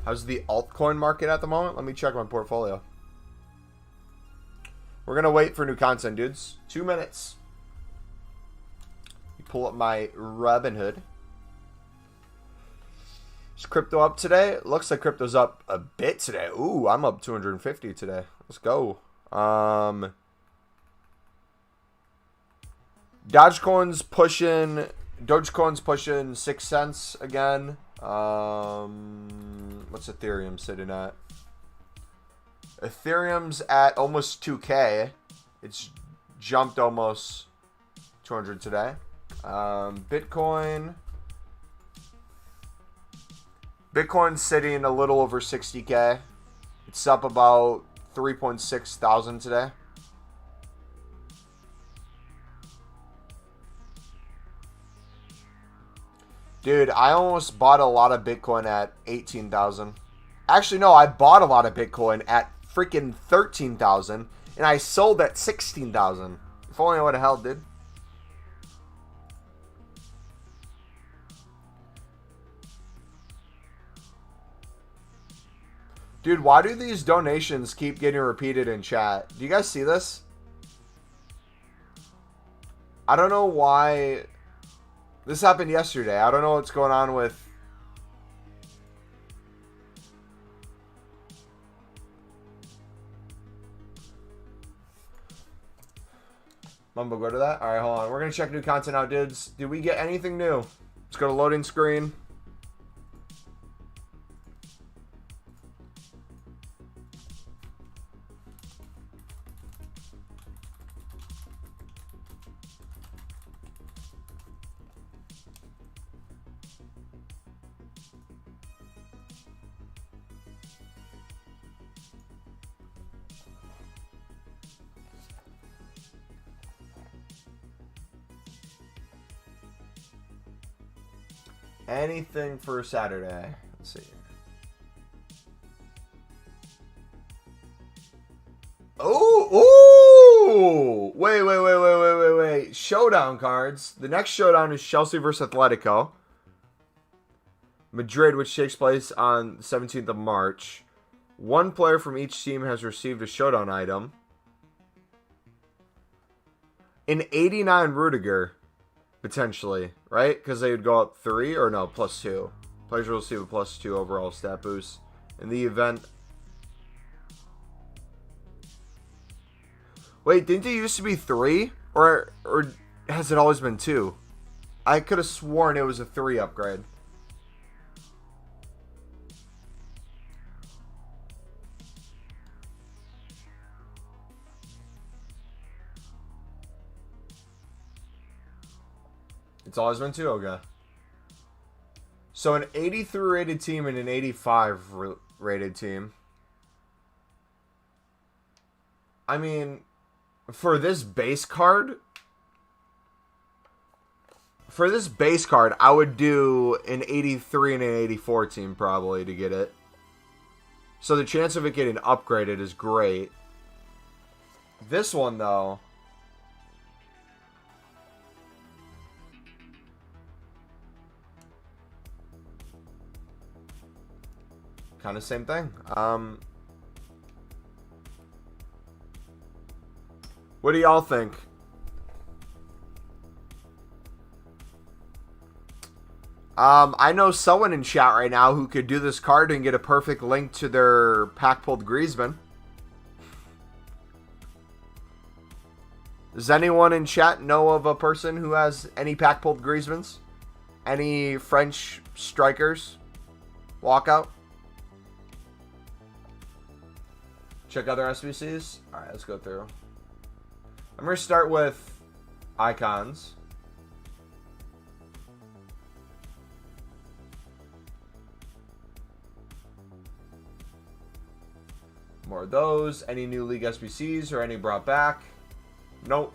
How's the altcoin market at the moment? Let me check my portfolio. We're going to wait for new content, dudes. 2 minutes. Pull up my Robinhood. Is crypto up today? It looks like crypto's up a bit today. Ooh, I'm up 250 today. Let's go. Dogecoin's pushing 6 cents again. What's Ethereum sitting at? Ethereum's at almost 2K. It's jumped almost 200 today. Bitcoin's sitting a little over 60K. It's up about 3.6 thousand today. Dude, I almost bought a lot of Bitcoin at 18,000. Actually, no, I bought a lot of Bitcoin at freaking 13,000 and I sold at 16,000. If only I would have held, dude. Dude, why do these donations keep getting repeated in chat? Do you guys see this? I don't know why. This happened yesterday. I don't know what's going on with... Mumbo, go to that? Alright, hold on. We're going to check new content out, dudes. Did we get anything new? Let's go to loading screen. Anything for Saturday. Let's see. Oh, wait. Showdown cards. The next showdown is Chelsea versus Atletico Madrid, which takes place on the 17th of March. One player from each team has received a showdown item. An 89 Rudiger, potentially, right? Because they would go up 3 or no, +2. Players will receive a +2 overall stat boost. In the event. Wait, didn't it used to be 3? Or has it always been 2? I could have sworn it was a 3 upgrade. It's always been 2? Okay. So an 83 rated team and an 85 rated team. I mean, for this base card, I would do an 83 and an 84 team probably to get it. So the chance of it getting upgraded is great. This one, though, kind of same thing. What do y'all think? I know someone in chat right now who could do this card and get a perfect link to their pack pulled Griezmann. Does anyone in chat know of a person who has any pack pulled Griezmanns? Any French strikers? Walkout? Check other SBCs. Alright, let's go through. I'm going to start with icons. More of those. Any new league SBCs or any brought back? Nope.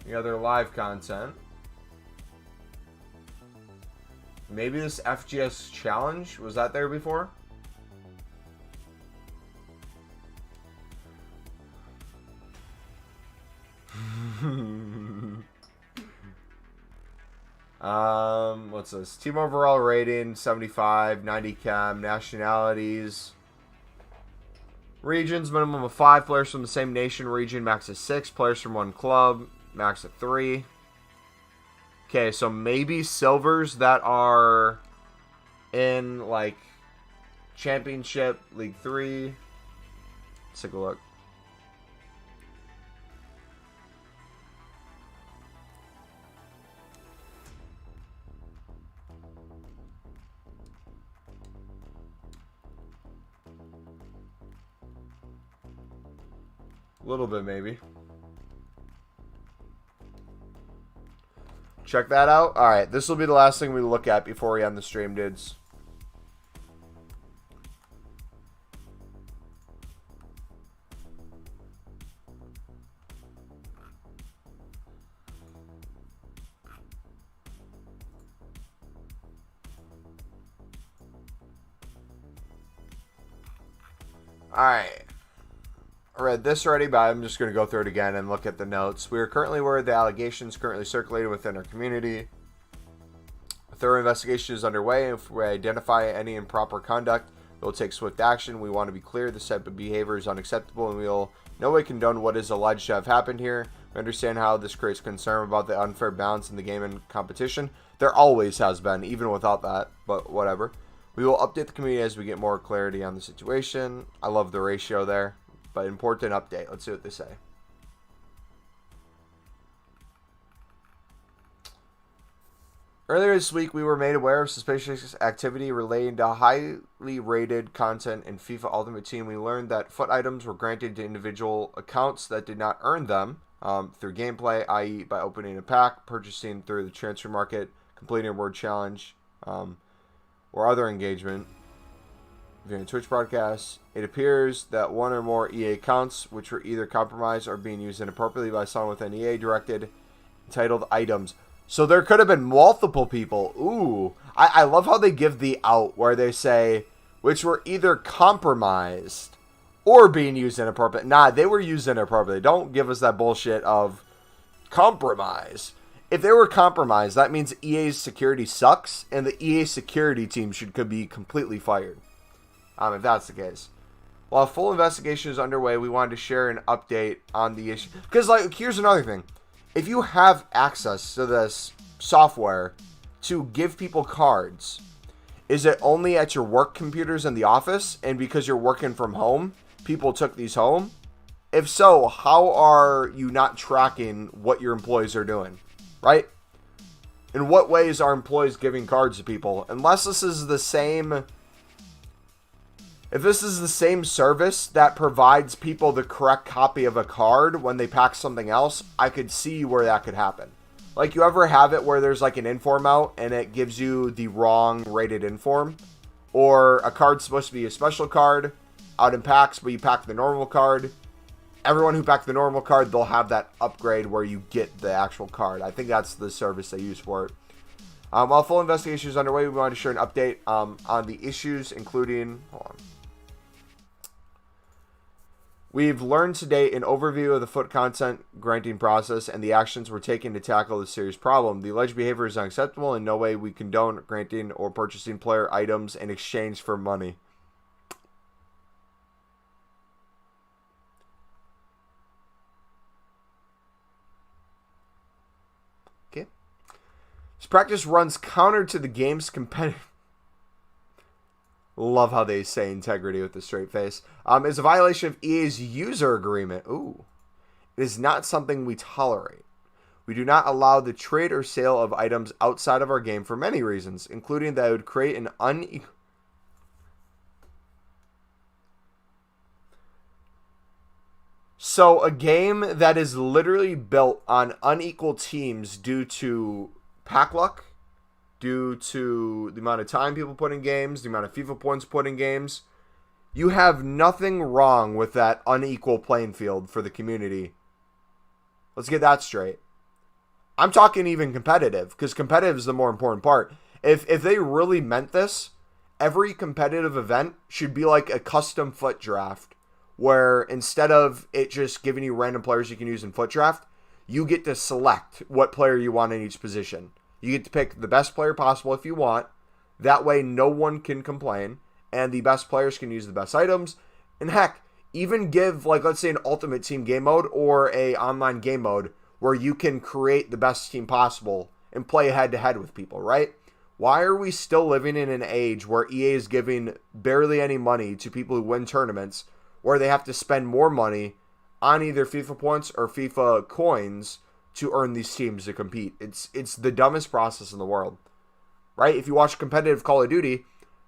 Any other live content? Maybe this FGS challenge? Was that there before? What's this? Team overall rating 75, 90 chem, nationalities, regions minimum of 5 players from the same nation region, max of 6 players from one club, max of 3. Okay, so maybe silvers that are in like Championship, League 3. Let's take a look. A little bit, maybe. Check that out. Alright, this will be the last thing we look at before we end the stream, dudes. Alright. I read this already, but I'm just going to go through it again and look at the notes. We are currently aware of the allegations currently circulating within our community. A thorough investigation is underway. If we identify any improper conduct, we'll take swift action. We want to be clear this type of behavior is unacceptable, and we will no way condone what is alleged to have happened here. We understand how this creates concern about the unfair balance in the game and competition. There always has been, even without that, but whatever. We will update the community as we get more clarity on the situation. I love the ratio there. But important update. Let's see what they say. Earlier this week, we were made aware of suspicious activity relating to highly rated content in FIFA Ultimate Team. We learned that FUT items were granted to individual accounts that did not earn them through gameplay, i.e. by opening a pack, purchasing through the transfer market, completing a word challenge, or other engagement. During Twitch broadcasts, it appears that one or more EA accounts, which were either compromised or being used inappropriately by someone within EA, directed entitled items. So there could have been multiple people. Ooh. I love how they give the out where they say, which were either compromised or being used inappropriately. Nah, they were used inappropriately. Don't give us that bullshit of compromise. If they were compromised, that means EA's security sucks, and the EA security team could be completely fired. If that's the case. While a full investigation is underway, we wanted to share an update on the issue. Because, like, here's another thing. If you have access to this software to give people cards, is it only at your work computers in the office? And because you're working from home, people took these home? If so, how are you not tracking what your employees are doing? Right? In what ways are employees giving cards to people? Unless this is the same... If this is the same service that provides people the correct copy of a card when they pack something else, I could see where that could happen. Like, you ever have it where there's like an inform out and it gives you the wrong rated inform? Or a card's supposed to be a special card out in packs, but you pack the normal card. Everyone who packed the normal card, they'll have that upgrade where you get the actual card. I think that's the service they use for it. While full investigation is underway, we wanted to share an update on the issues, including... Hold on. We've learned today an overview of the foot content granting process and the actions we're taking to tackle this serious problem. The alleged behavior is unacceptable. In no way we condone granting or purchasing player items in exchange for money. Okay. This practice runs counter to the game's competitive... Love how they say integrity with a straight face. Is a violation of EA's user agreement. Ooh. It is not something we tolerate. We do not allow the trade or sale of items outside of our game for many reasons, including that it would create an unequal... So a game that is literally built on unequal teams due to pack luck, due to the amount of time people put in games, the amount of FIFA points put in games. You have nothing wrong with that unequal playing field for the community. Let's get that straight. I'm talking even competitive, because competitive is the more important part. If they really meant this, every competitive event should be like a custom foot draft, where instead of it just giving you random players you can use in foot draft, you get to select what player you want in each position. You get to pick the best player possible if you want. That way, no one can complain. And the best players can use the best items. And heck, even give, like, let's say an Ultimate Team game mode or a online game mode where you can create the best team possible and play head-to-head with people, right? Why are we still living in an age where EA is giving barely any money to people who win tournaments, where they have to spend more money on either FIFA points or FIFA coins to earn these teams to compete? It's the dumbest process in the world, right? If you watch competitive Call of Duty,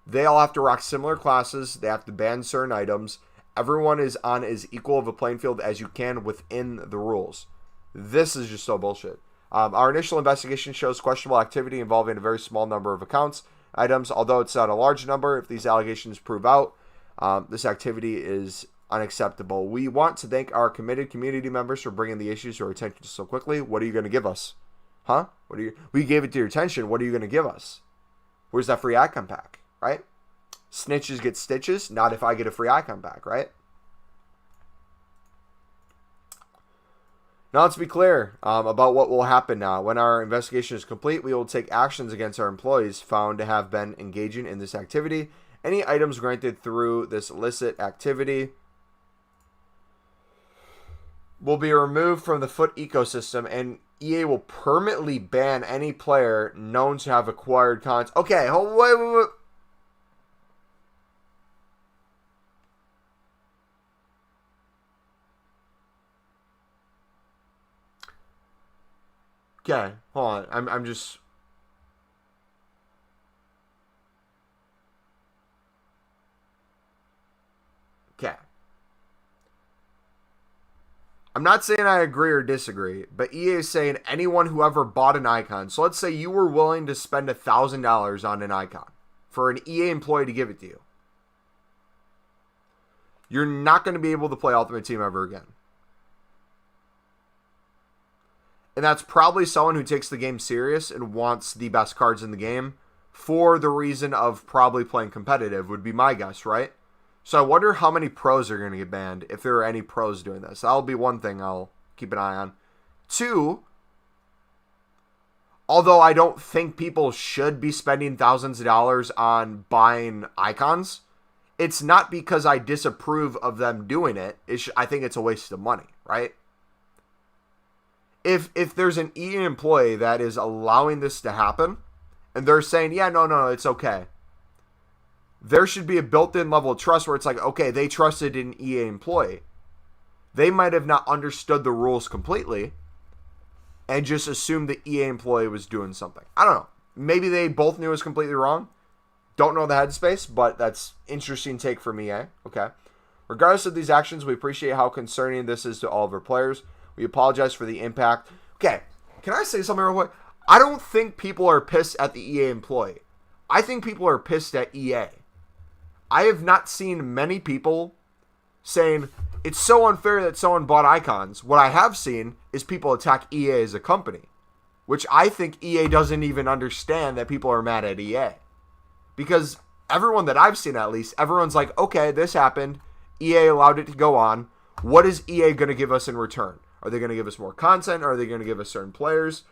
they all have to rock similar classes. They have to ban certain items. Everyone is on as equal of a playing field as you can within the rules. This is just so bullshit. Our initial investigation shows questionable activity involving a very small number of accounts, items. Although it's not a large number, if these allegations prove out, this activity is unacceptable. We want to thank our committed community members for bringing the issues to our attention so quickly. What are you going to give us? Huh? We gave it to your attention. What are you going to give us? Where's that free icon pack, right? Snitches get stitches. Not if I get a free icon pack, right? Now let's be clear about what will happen now. When our investigation is complete, we will take actions against our employees found to have been engaging in this activity. Any items granted through this illicit activity will be removed from the foot ecosystem, and EA will permanently ban any player known to have acquired content. Okay, wait. Okay, hold on. I'm just... Okay. I'm not saying I agree or disagree, but EA is saying anyone who ever bought an icon. So let's say you were willing to spend $1,000 on an icon for an EA employee to give it to you. You're not going to be able to play Ultimate Team ever again. And that's probably someone who takes the game serious and wants the best cards in the game for the reason of probably playing competitive, would be my guess, right? So I wonder how many pros are going to get banned, if there are any pros doing this. That'll be one thing I'll keep an eye on. 2, although I don't think people should be spending thousands of dollars on buying icons, it's not because I disapprove of them doing it. I think it's a waste of money, right? If there's an EA employee that is allowing this to happen, and they're saying, yeah, no, it's okay, there should be a built-in level of trust where it's like, okay, they trusted an EA employee. They might have not understood the rules completely and just assumed the EA employee was doing something. I don't know. Maybe they both knew it was completely wrong. Don't know the headspace, but that's interesting take from EA. Okay. Regardless of these actions, we appreciate how concerning this is to all of our players. We apologize for the impact. Okay, can I say something real quick? I don't think people are pissed at the EA employee. I think people are pissed at EA. I have not seen many people saying, it's so unfair that someone bought icons. What I have seen is people attack EA as a company, which I think EA doesn't even understand that people are mad at EA. Because everyone that I've seen, at least, everyone's like, okay, this happened. EA allowed it to go on. What is EA going to give us in return? Are they going to give us more content? Or are they going to give us certain players?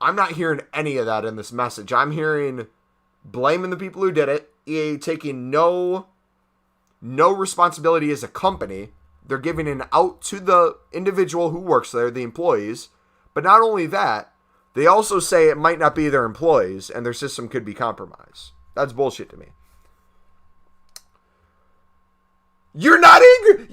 I'm not hearing any of that in this message. I'm hearing blaming the people who did it. EA taking no responsibility as a company. They're giving an out to the individual who works there, the employees. But not only that, they also say it might not be their employees and their system could be compromised. That's bullshit to me. You're not angry.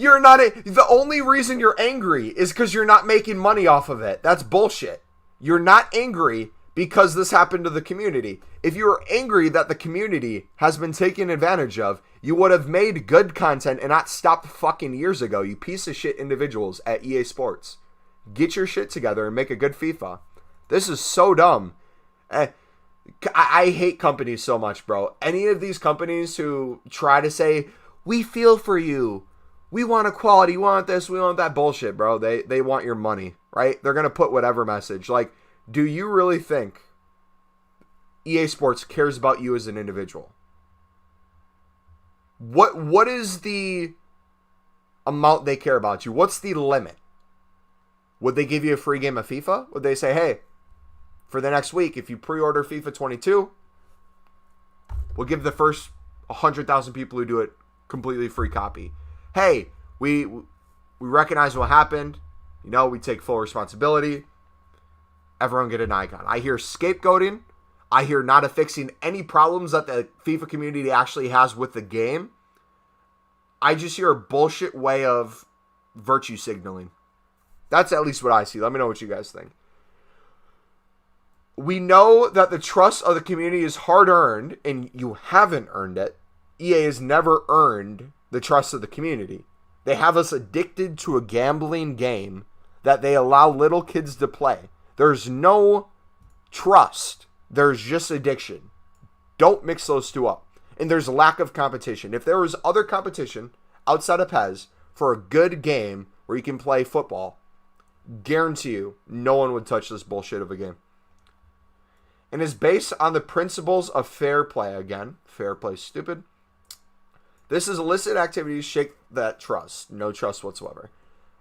The only reason you're angry is because you're not making money off of it. That's bullshit. You're not angry because this happened to the community. If you were angry that the community has been taken advantage of, you would have made good content and not stopped fucking years ago, you piece of shit individuals at EA Sports. Get your shit together and make a good FIFA. This is so dumb. I hate companies so much, bro. Any of these companies who try to say, we feel for you, we want equality, we want this, we want that, bullshit, bro. They want your money, right? They're going to put whatever message. Like, do you really think EA Sports cares about you as an individual? What is the amount they care about you? What's the limit? Would they give you a free game of FIFA? Would they say, hey, for the next week, if you pre-order FIFA 22, we'll give the first 100,000 people who do it completely free copy. Hey, we recognize what happened. You know, we take full responsibility. Everyone get an icon. I hear scapegoating. I hear not affixing any problems that the FIFA community actually has with the game. I just hear a bullshit way of virtue signaling. That's at least what I see. Let me know what you guys think. We know that the trust of the community is hard-earned, and you haven't earned it. EA has never earned the trust of the community. They have us addicted to a gambling game that they allow little kids to play. There's no trust. There's just addiction. Don't mix those two up. And there's lack of competition. If there was other competition outside of PES for a good game where you can play football, guarantee you no one would touch this bullshit of a game. And is based on the principles of fair play. Again, fair play is stupid. This is illicit activities shake that trust. No trust whatsoever.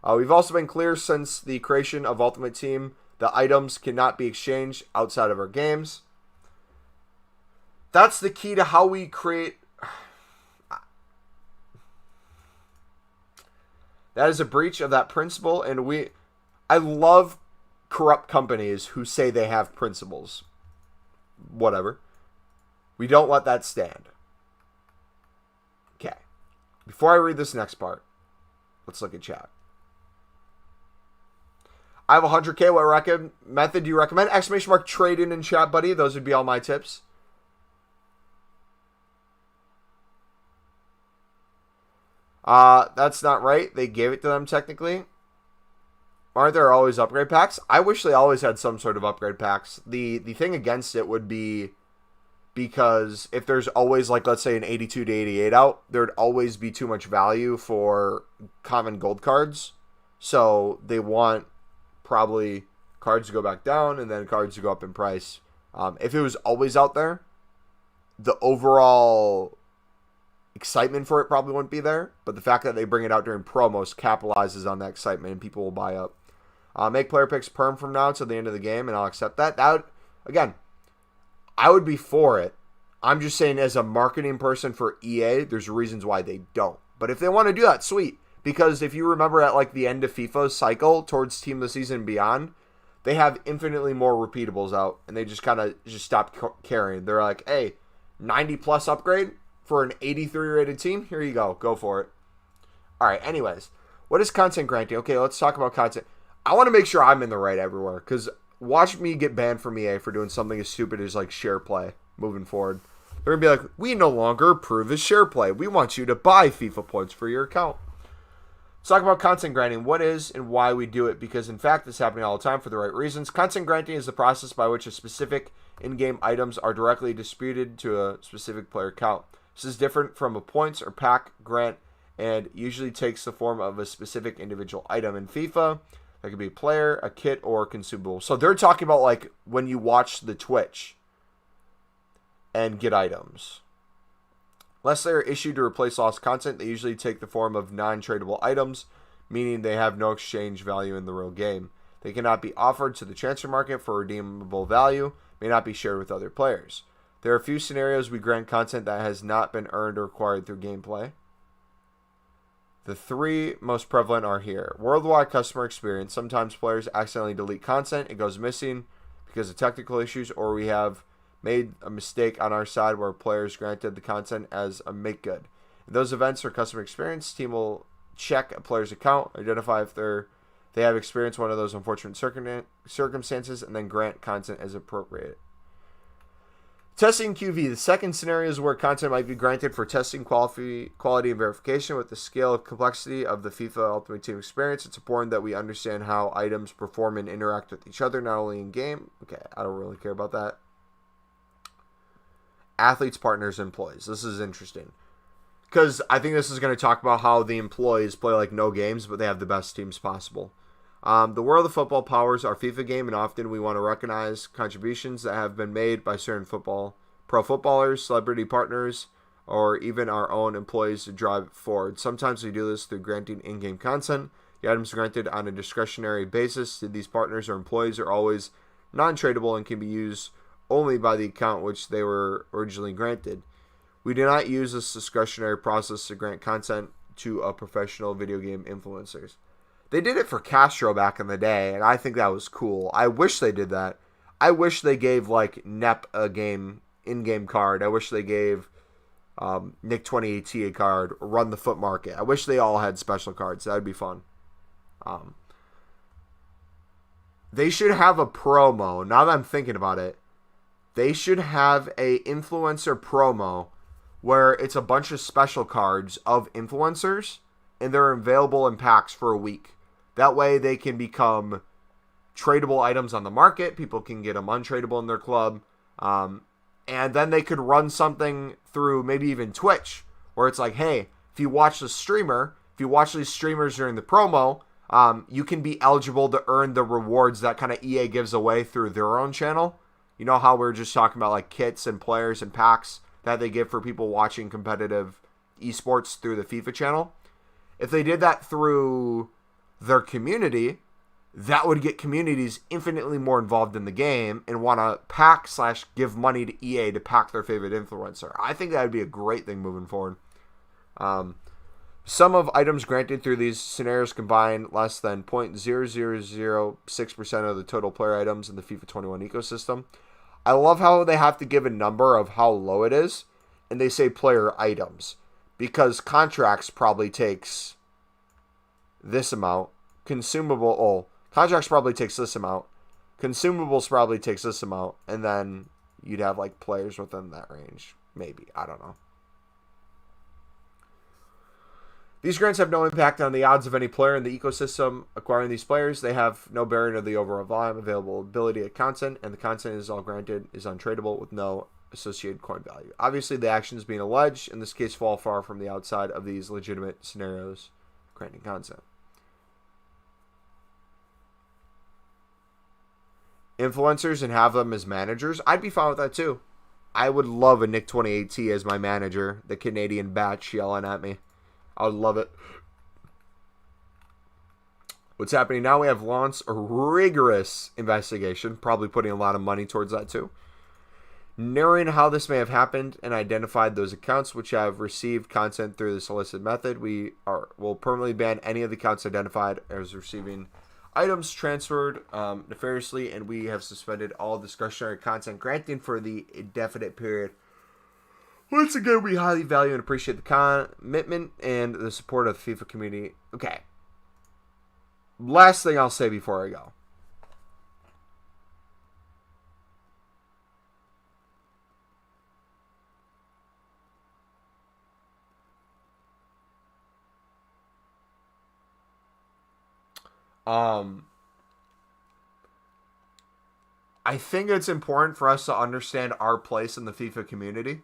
We've also been clear since the creation of Ultimate Team, the items cannot be exchanged outside of our games. That's the key to how we create. That is a breach of that principle, and I love corrupt companies who say they have principles. Whatever. We don't let that stand. Okay. Before I read this next part, let's look at chat. I have 100K. What method do you recommend? Exclamation mark trade in chat, buddy. Those would be all my tips. That's not right. They gave it to them technically. Aren't there always upgrade packs? I wish they always had some sort of upgrade packs. The thing against it would be because if there's always, like, let's say an 82 to 88 out, there'd always be too much value for common gold cards. So they want probably cards go back down, and then cards go up in price. If it was always out there, the overall excitement for it probably wouldn't be there. But the fact that they bring it out during promos capitalizes on that excitement, and people will buy up. Make player picks perm from now till the end of the game, and I'll accept that. That would, again, I would be for it. I'm just saying, as a marketing person for EA, there's reasons why they don't. But if they want to do that, sweet. Because if you remember at like the end of FIFA's cycle towards Team of the Season and beyond, they have infinitely more repeatables out, and they just kind of just stopped caring. They're like, hey, 90 plus upgrade for an 83 rated team? Here you go. Go for it. All right, anyways. What is content granting? Okay, let's talk about content. I want to make sure I'm in the right everywhere, because watch me get banned from EA for doing something as stupid as like share play moving forward. They're going to be like, we no longer approve of share play. We want you to buy FIFA points for your account. Let's talk about content granting. What is and why we do it, because in fact it's happening all the time for the right reasons. Content granting is the process by which a specific in-game items are directly distributed to a specific player account. This is different from a points or pack grant and usually takes the form of a specific individual item. In FIFA, that could be a player, a kit, or a consumable. So they're talking about like when you watch the Twitch and get items. Unless they are issued to replace lost content, they usually take the form of non-tradable items, meaning they have no exchange value in the real game. They cannot be offered to the transfer market for redeemable value, may not be shared with other players. There are a few scenarios we grant content that has not been earned or acquired through gameplay. The three most prevalent are here. Worldwide customer experience. Sometimes players accidentally delete content, it goes missing because of technical issues, or we have made a mistake on our side where players granted the content as a make good. In those events or customer experience, team will check a player's account, identify if they have experienced one of those unfortunate circumstances, and then grant content as appropriate. Testing QV. The second scenario is where content might be granted for testing quality and verification. With the scale of complexity of the FIFA Ultimate Team experience, it's important that we understand how items perform and interact with each other, not only in game. Okay, I don't really care about that. Athletes, partners, employees. This is interesting, because I think this is going to talk about how the employees play like no games, but they have the best teams possible. The world of football powers our FIFA game, and often we want to recognize contributions that have been made by certain pro footballers, celebrity partners, or even our own employees to drive forward. Sometimes we do this through granting in-game content. The items granted on a discretionary basis to these partners or employees are always non-tradable and can be used only by the account which they were originally granted. We do not use this discretionary process to grant content to a professional video game influencers. They did it for Castro back in the day, and I think that was cool. I wish they did that. I wish they gave like Nep a in-game card. I wish they gave Nick 2018 a card, or Run the Foot Market. I wish they all had special cards. That would be fun. They should have a promo. Now that I'm thinking about it, they should have a influencer promo where it's a bunch of special cards of influencers, and they're available in packs for a week. That way they can become tradable items on the market. People can get them untradeable in their club. And then they could run something through maybe even Twitch, where it's like, hey, if you watch the streamer, if you watch these streamers during the promo, you can be eligible to earn the rewards that kind of EA gives away through their own channel. You know how we were just talking about like kits and players and packs that they give for people watching competitive esports through the FIFA channel? If they did that through their community, that would get communities infinitely more involved in the game and want to pack/give money to EA to pack their favorite influencer. I think that would be a great thing moving forward. Some of items granted through these scenarios combine less than 0.0006% of the total player items in the FIFA 21 ecosystem. I love how they have to give a number of how low it is, and they say player items, because contracts probably takes this amount. Contracts probably takes this amount. Consumables probably takes this amount, and then you'd have like players within that range. Maybe. I don't know. These grants have no impact on the odds of any player in the ecosystem acquiring these players. They have no bearing on the overall volume, availability of content, and the content is all granted is untradeable with no associated coin value. Obviously, the actions being alleged in this case fall far from the outside of these legitimate scenarios granting content. influencers and have them as managers, I'd be fine with that too. I would love a Nick 28T as my manager, the Canadian batch yelling at me. I would love it. What's happening now? We have launched a rigorous investigation, probably putting a lot of money towards that too. Narrowing how this may have happened and identified those accounts which have received content through the solicit method. Will permanently ban any of the accounts identified as receiving items transferred nefariously, and we have suspended all discretionary content granting for the indefinite period. Once again, we highly value and appreciate the commitment and the support of the FIFA community. Okay. Last thing I'll say before I go. I think it's important for us to understand our place in the FIFA community.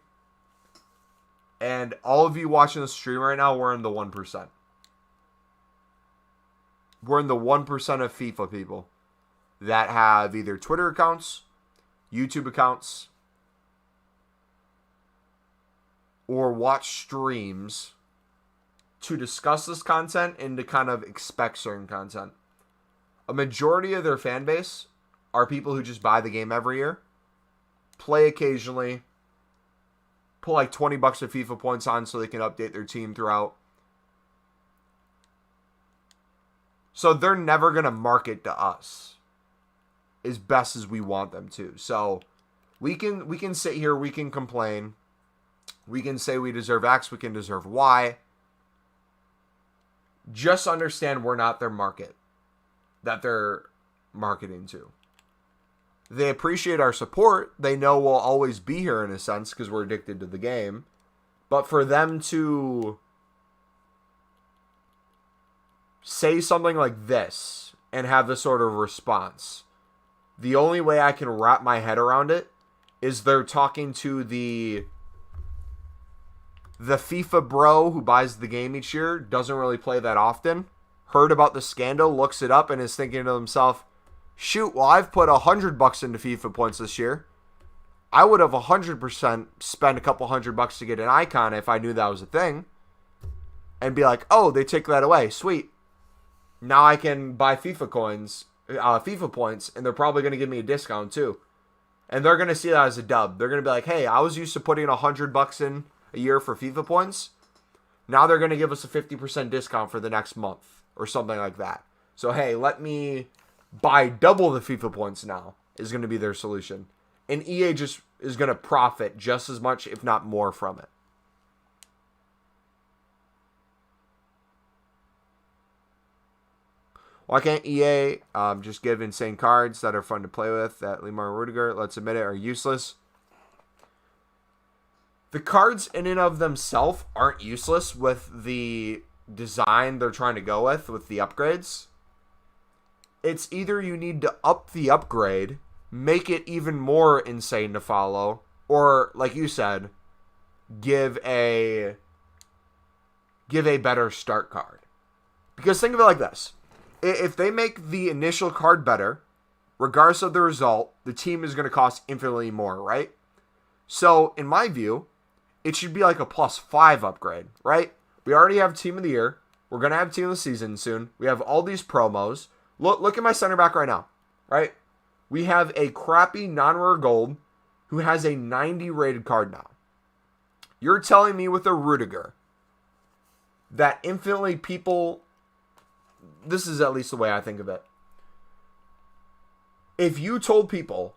And all of you watching the stream right now, we're in the 1%. We're in the 1% of FIFA people that have either Twitter accounts, YouTube accounts, or watch streams to discuss this content and to kind of expect certain content. A majority of their fan base are people who just buy the game every year, play occasionally, put like $20 of FIFA points on so they can update their team throughout. So they're never going to market to us as best as we want them to. So we can sit here, we can complain, we can say we deserve X, we can deserve Y. Just understand we're not their market that they're marketing to. They appreciate our support. They know we'll always be here in a sense because we're addicted to the game. But for them to say something like this and have this sort of response, the only way I can wrap my head around it is they're talking to the FIFA bro who buys the game each year, doesn't really play that often, heard about the scandal, looks it up, and is thinking to himself, shoot, well, I've put $100 into FIFA points this year. I would have 100% spent a couple $100 to get an icon if I knew that was a thing. And be like, oh, they take that away. Sweet. Now I can buy FIFA points, and they're probably going to give me a discount too. And they're going to see that as a dub. They're going to be like, hey, I was used to putting $100 in a year for FIFA points. Now they're going to give us a 50% discount for the next month or something like that. So, hey, let me buy double the FIFA points now is going to be their solution. And EA just is going to profit just as much, if not more, from it. Why can't EA just give insane cards that are fun to play with that Lemar and Rudiger, let's admit it, are useless? The cards in and of themselves aren't useless with the design they're trying to go with the upgrades. It's either you need to up the upgrade, make it even more insane to follow, or, like you said, give a better start card. Because think of it like this. If they make the initial card better, regardless of the result, the team is going to cost infinitely more, right? So, in my view, it should be like a +5 upgrade, right? We already have Team of the Year. We're going to have Team of the Season soon. We have all these promos. Look at my center back right now, right? We have a crappy non-rare gold who has a 90 rated card now. You're telling me with a Rudiger that infinitely people... This is at least the way I think of it. If you told people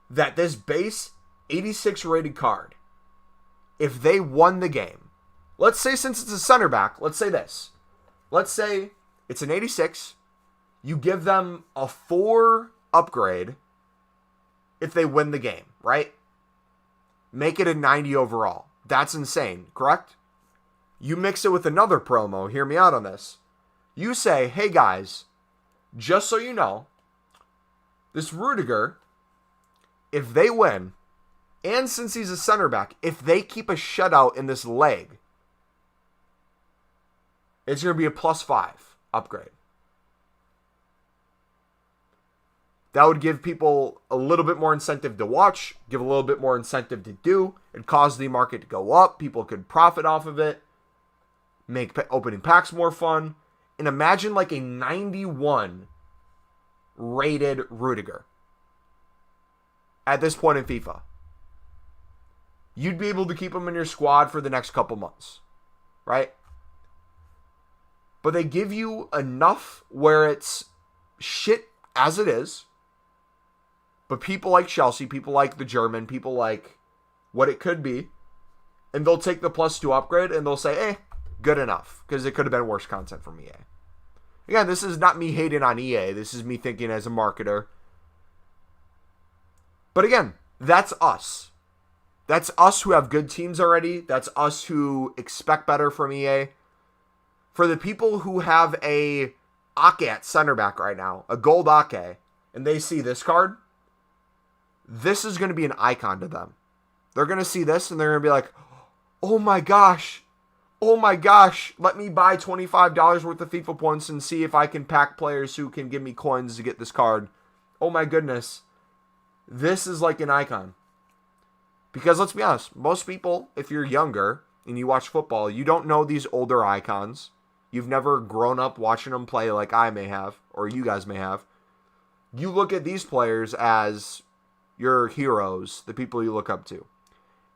that this base 86 rated card, if they won the game, let's say since it's a center back, let's say this. Let's say it's an 86. You give them a 4 upgrade if they win the game, right? Make it a 90 overall. That's insane, correct? You mix it with another promo. Hear me out on this. You say, hey guys, just so you know, this Rudiger, if they win, and since he's a center back, if they keep a shutout in this leg, it's going to be a +5 upgrade. That would give people a little bit more incentive to watch, give a little bit more incentive to do, and cause the market to go up. People could profit off of it, make opening packs more fun. And imagine like a 91 rated Rudiger at this point in FIFA. You'd be able to keep him in your squad for the next couple months, right? But they give you enough where it's shit as it is. But people like Chelsea, people like the German, people like what it could be. And they'll take the +2 upgrade and they'll say, good enough. Because it could have been worse content from EA. Again, this is not me hating on EA. This is me thinking as a marketer. But again, that's us. That's us who have good teams already. That's us who expect better from EA. For the people who have a Ake at center back right now, a gold Ake, and they see this card, this is going to be an icon to them. They're going to see this and they're going to be like, oh my gosh, let me buy $25 worth of FIFA points and see if I can pack players who can give me coins to get this card. Oh my goodness. This is like an icon. Because let's be honest, most people, if you're younger and you watch football, you don't know these older icons. You've never grown up watching them play like I may have, or you guys may have. You look at these players as your heroes, the people you look up to.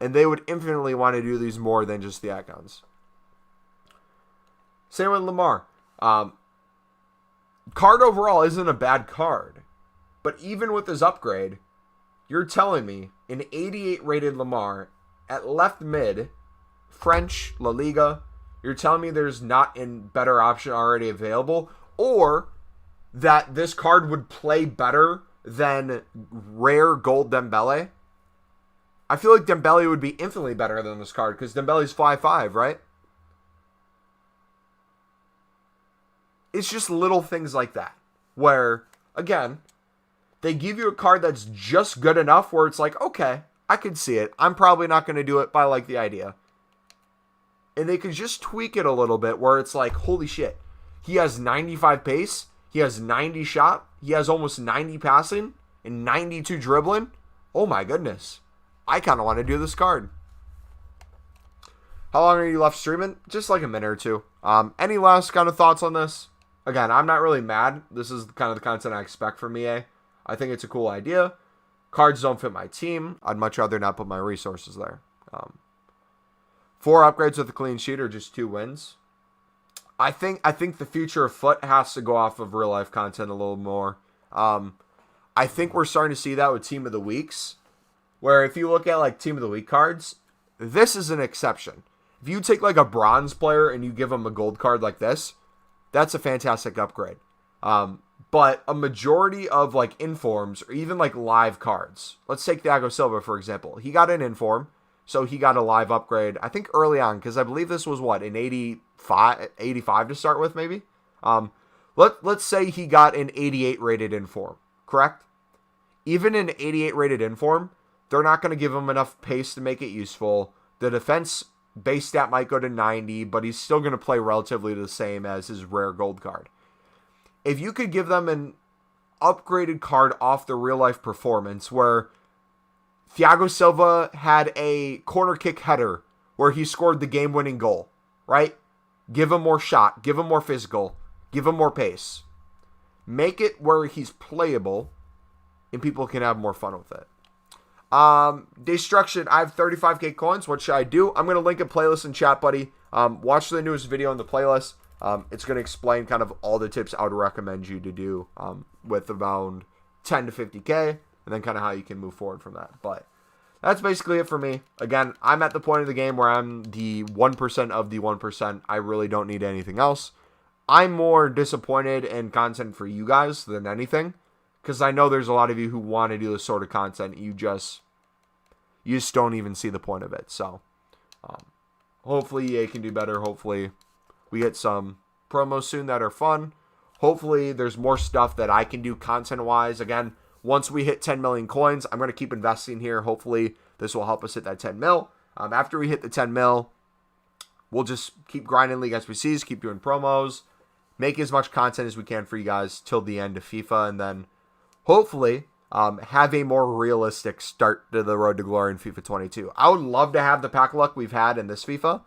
And they would infinitely want to do these more than just the icons. Same with Lamar. Card overall isn't a bad card. But even with his upgrade, you're telling me an 88 rated Lamar at left mid, French, La Liga, you're telling me there's not a better option already available? Or that this card would play better than rare gold Dembele? I feel like Dembele would be infinitely better than this card because Dembele's 5'5", right? It's just little things like that where, again, they give you a card that's just good enough where it's like, okay, I can see it. I'm probably not going to do it, but I like the idea. And they could just tweak it a little bit where it's like, holy shit, he has 95 pace, he has 90 shot, he has almost 90 passing, and 92 dribbling. Oh my goodness. I kind of want to do this card. How long are you left streaming? Just like a minute or two. Any last kind of thoughts on this? Again, I'm not really mad. This is kind of the content I expect from EA. I think it's a cool idea. Cards don't fit my team. I'd much rather not put my resources there. 4 upgrades with a clean sheet or just 2 wins. I think the future of FUT has to go off of real life content a little more. I think we're starting to see that with Team of the Weeks, where if you look at like Team of the Week cards, this is an exception. If you take like a bronze player and you give them a gold card like this, that's a fantastic upgrade. But a majority of like informs or even like live cards. Let's take Thiago Silva, for example. He got an inform, so he got a live upgrade, I think early on, because I believe this was what, an 85 to start with, maybe? Let's say he got an 88 rated inform, correct? Even an 88 rated inform, they're not going to give him enough pace to make it useful. The defense base stat might go to 90, but he's still going to play relatively the same as his rare gold card. If you could give them an upgraded card off the real life performance where Thiago Silva had a corner kick header where he scored the game-winning goal, right? Give him more shot, give him more physical, give him more pace. Make it where he's playable and people can have more fun with it. Destruction, I have 35k coins. What should I do? I'm going to link a playlist in chat, buddy. Watch the newest video in the playlist. It's going to explain kind of all the tips I would recommend you to do with around 10 to 50k, and then kind of how you can move forward from that. But that's basically it for me. Again, I'm at the point of the game where I'm the 1% of the 1%. I really don't need anything else. I'm more disappointed in content for you guys than anything, because I know there's a lot of you who want to do this sort of content. You just don't even see the point of it. So hopefully EA can do better. Hopefully we get some promos soon that are fun. Hopefully there's more stuff that I can do content-wise. Again, once we hit 10 million coins, I'm going to keep investing here. Hopefully this will help us hit that 10 mil. After we hit the 10 mil, we'll just keep grinding League SBCs, keep doing promos, make as much content as we can for you guys till the end of FIFA, and then hopefully, have a more realistic start to the road to glory in FIFA 22. I would love to have the pack luck we've had in this FIFA,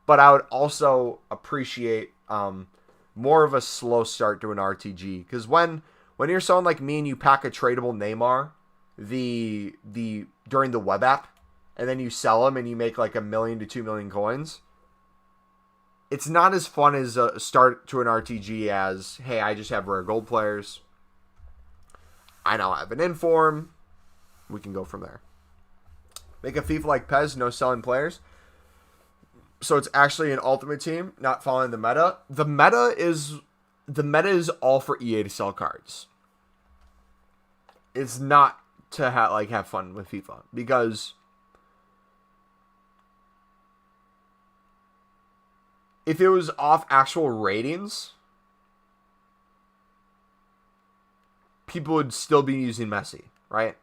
but I would also appreciate more of a slow start to an RTG. Because when you're someone like me and you pack a tradable Neymar during the web app, and then you sell them and you make like 1 million to 2 million coins, it's not as fun as a start to an RTG as, hey, I just have rare gold players. I now have an inform. We can go from there. Make a FIFA like Pez, no selling players. So it's actually an ultimate team, not following the meta. The meta is all for EA to sell cards. It's not to have fun with FIFA, because if it was off actual ratings, people would still be using Messi, right?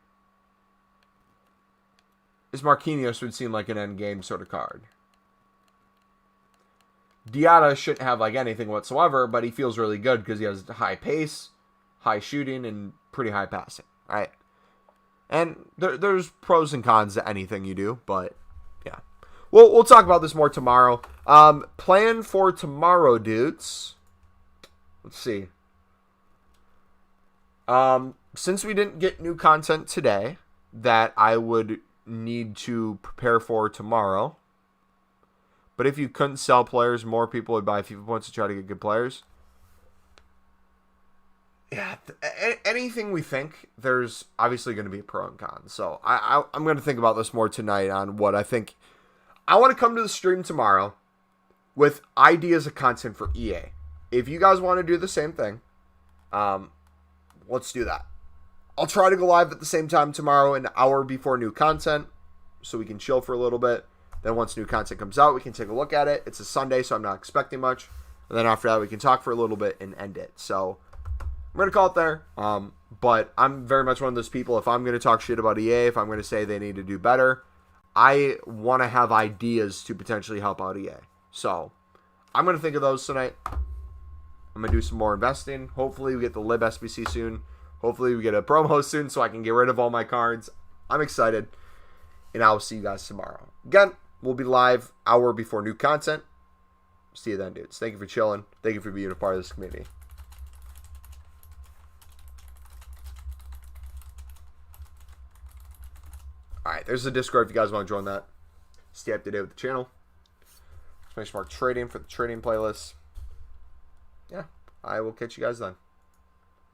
This Marquinhos would seem like an end game sort of card. Diatta shouldn't have anything whatsoever, but he feels really good because he has high pace, high shooting, and pretty high passing, right? And there's pros and cons to anything you do, but yeah. We'll talk about this more tomorrow. Plan for tomorrow, dudes. Let's see. Since we didn't get new content today that I would need to prepare for tomorrow, but if you couldn't sell players, more people would buy FIFA points to try to get good players. Yeah, anything we think, there's obviously going to be a pro and con. So I'm going to think about this more tonight on what I think. I want to come to the stream tomorrow with ideas of content for EA. If you guys want to do the same thing, let's do that. I'll try to go live at the same time tomorrow, an hour before new content, so we can chill for a little bit. Then once new content comes out, we can take a look at it. It's a Sunday, so I'm not expecting much. And then after that, we can talk for a little bit and end it. So I'm going to call it there. But I'm very much one of those people, if I'm going to talk shit about EA, if I'm going to say they need to do better, I want to have ideas to potentially help out EA. So I'm going to think of those tonight. I'm going to do some more investing. Hopefully we get the Lib SBC soon. Hopefully we get a promo soon so I can get rid of all my cards. I'm excited. And I will see you guys tomorrow. Again, we'll be live hour before new content. See you then, dudes. Thank you for chilling. Thank you for being a part of this community. Alright, there's the Discord if you guys want to join that. Stay up to date with the channel. Finish more trading for the trading playlist. Yeah, I will catch you guys then.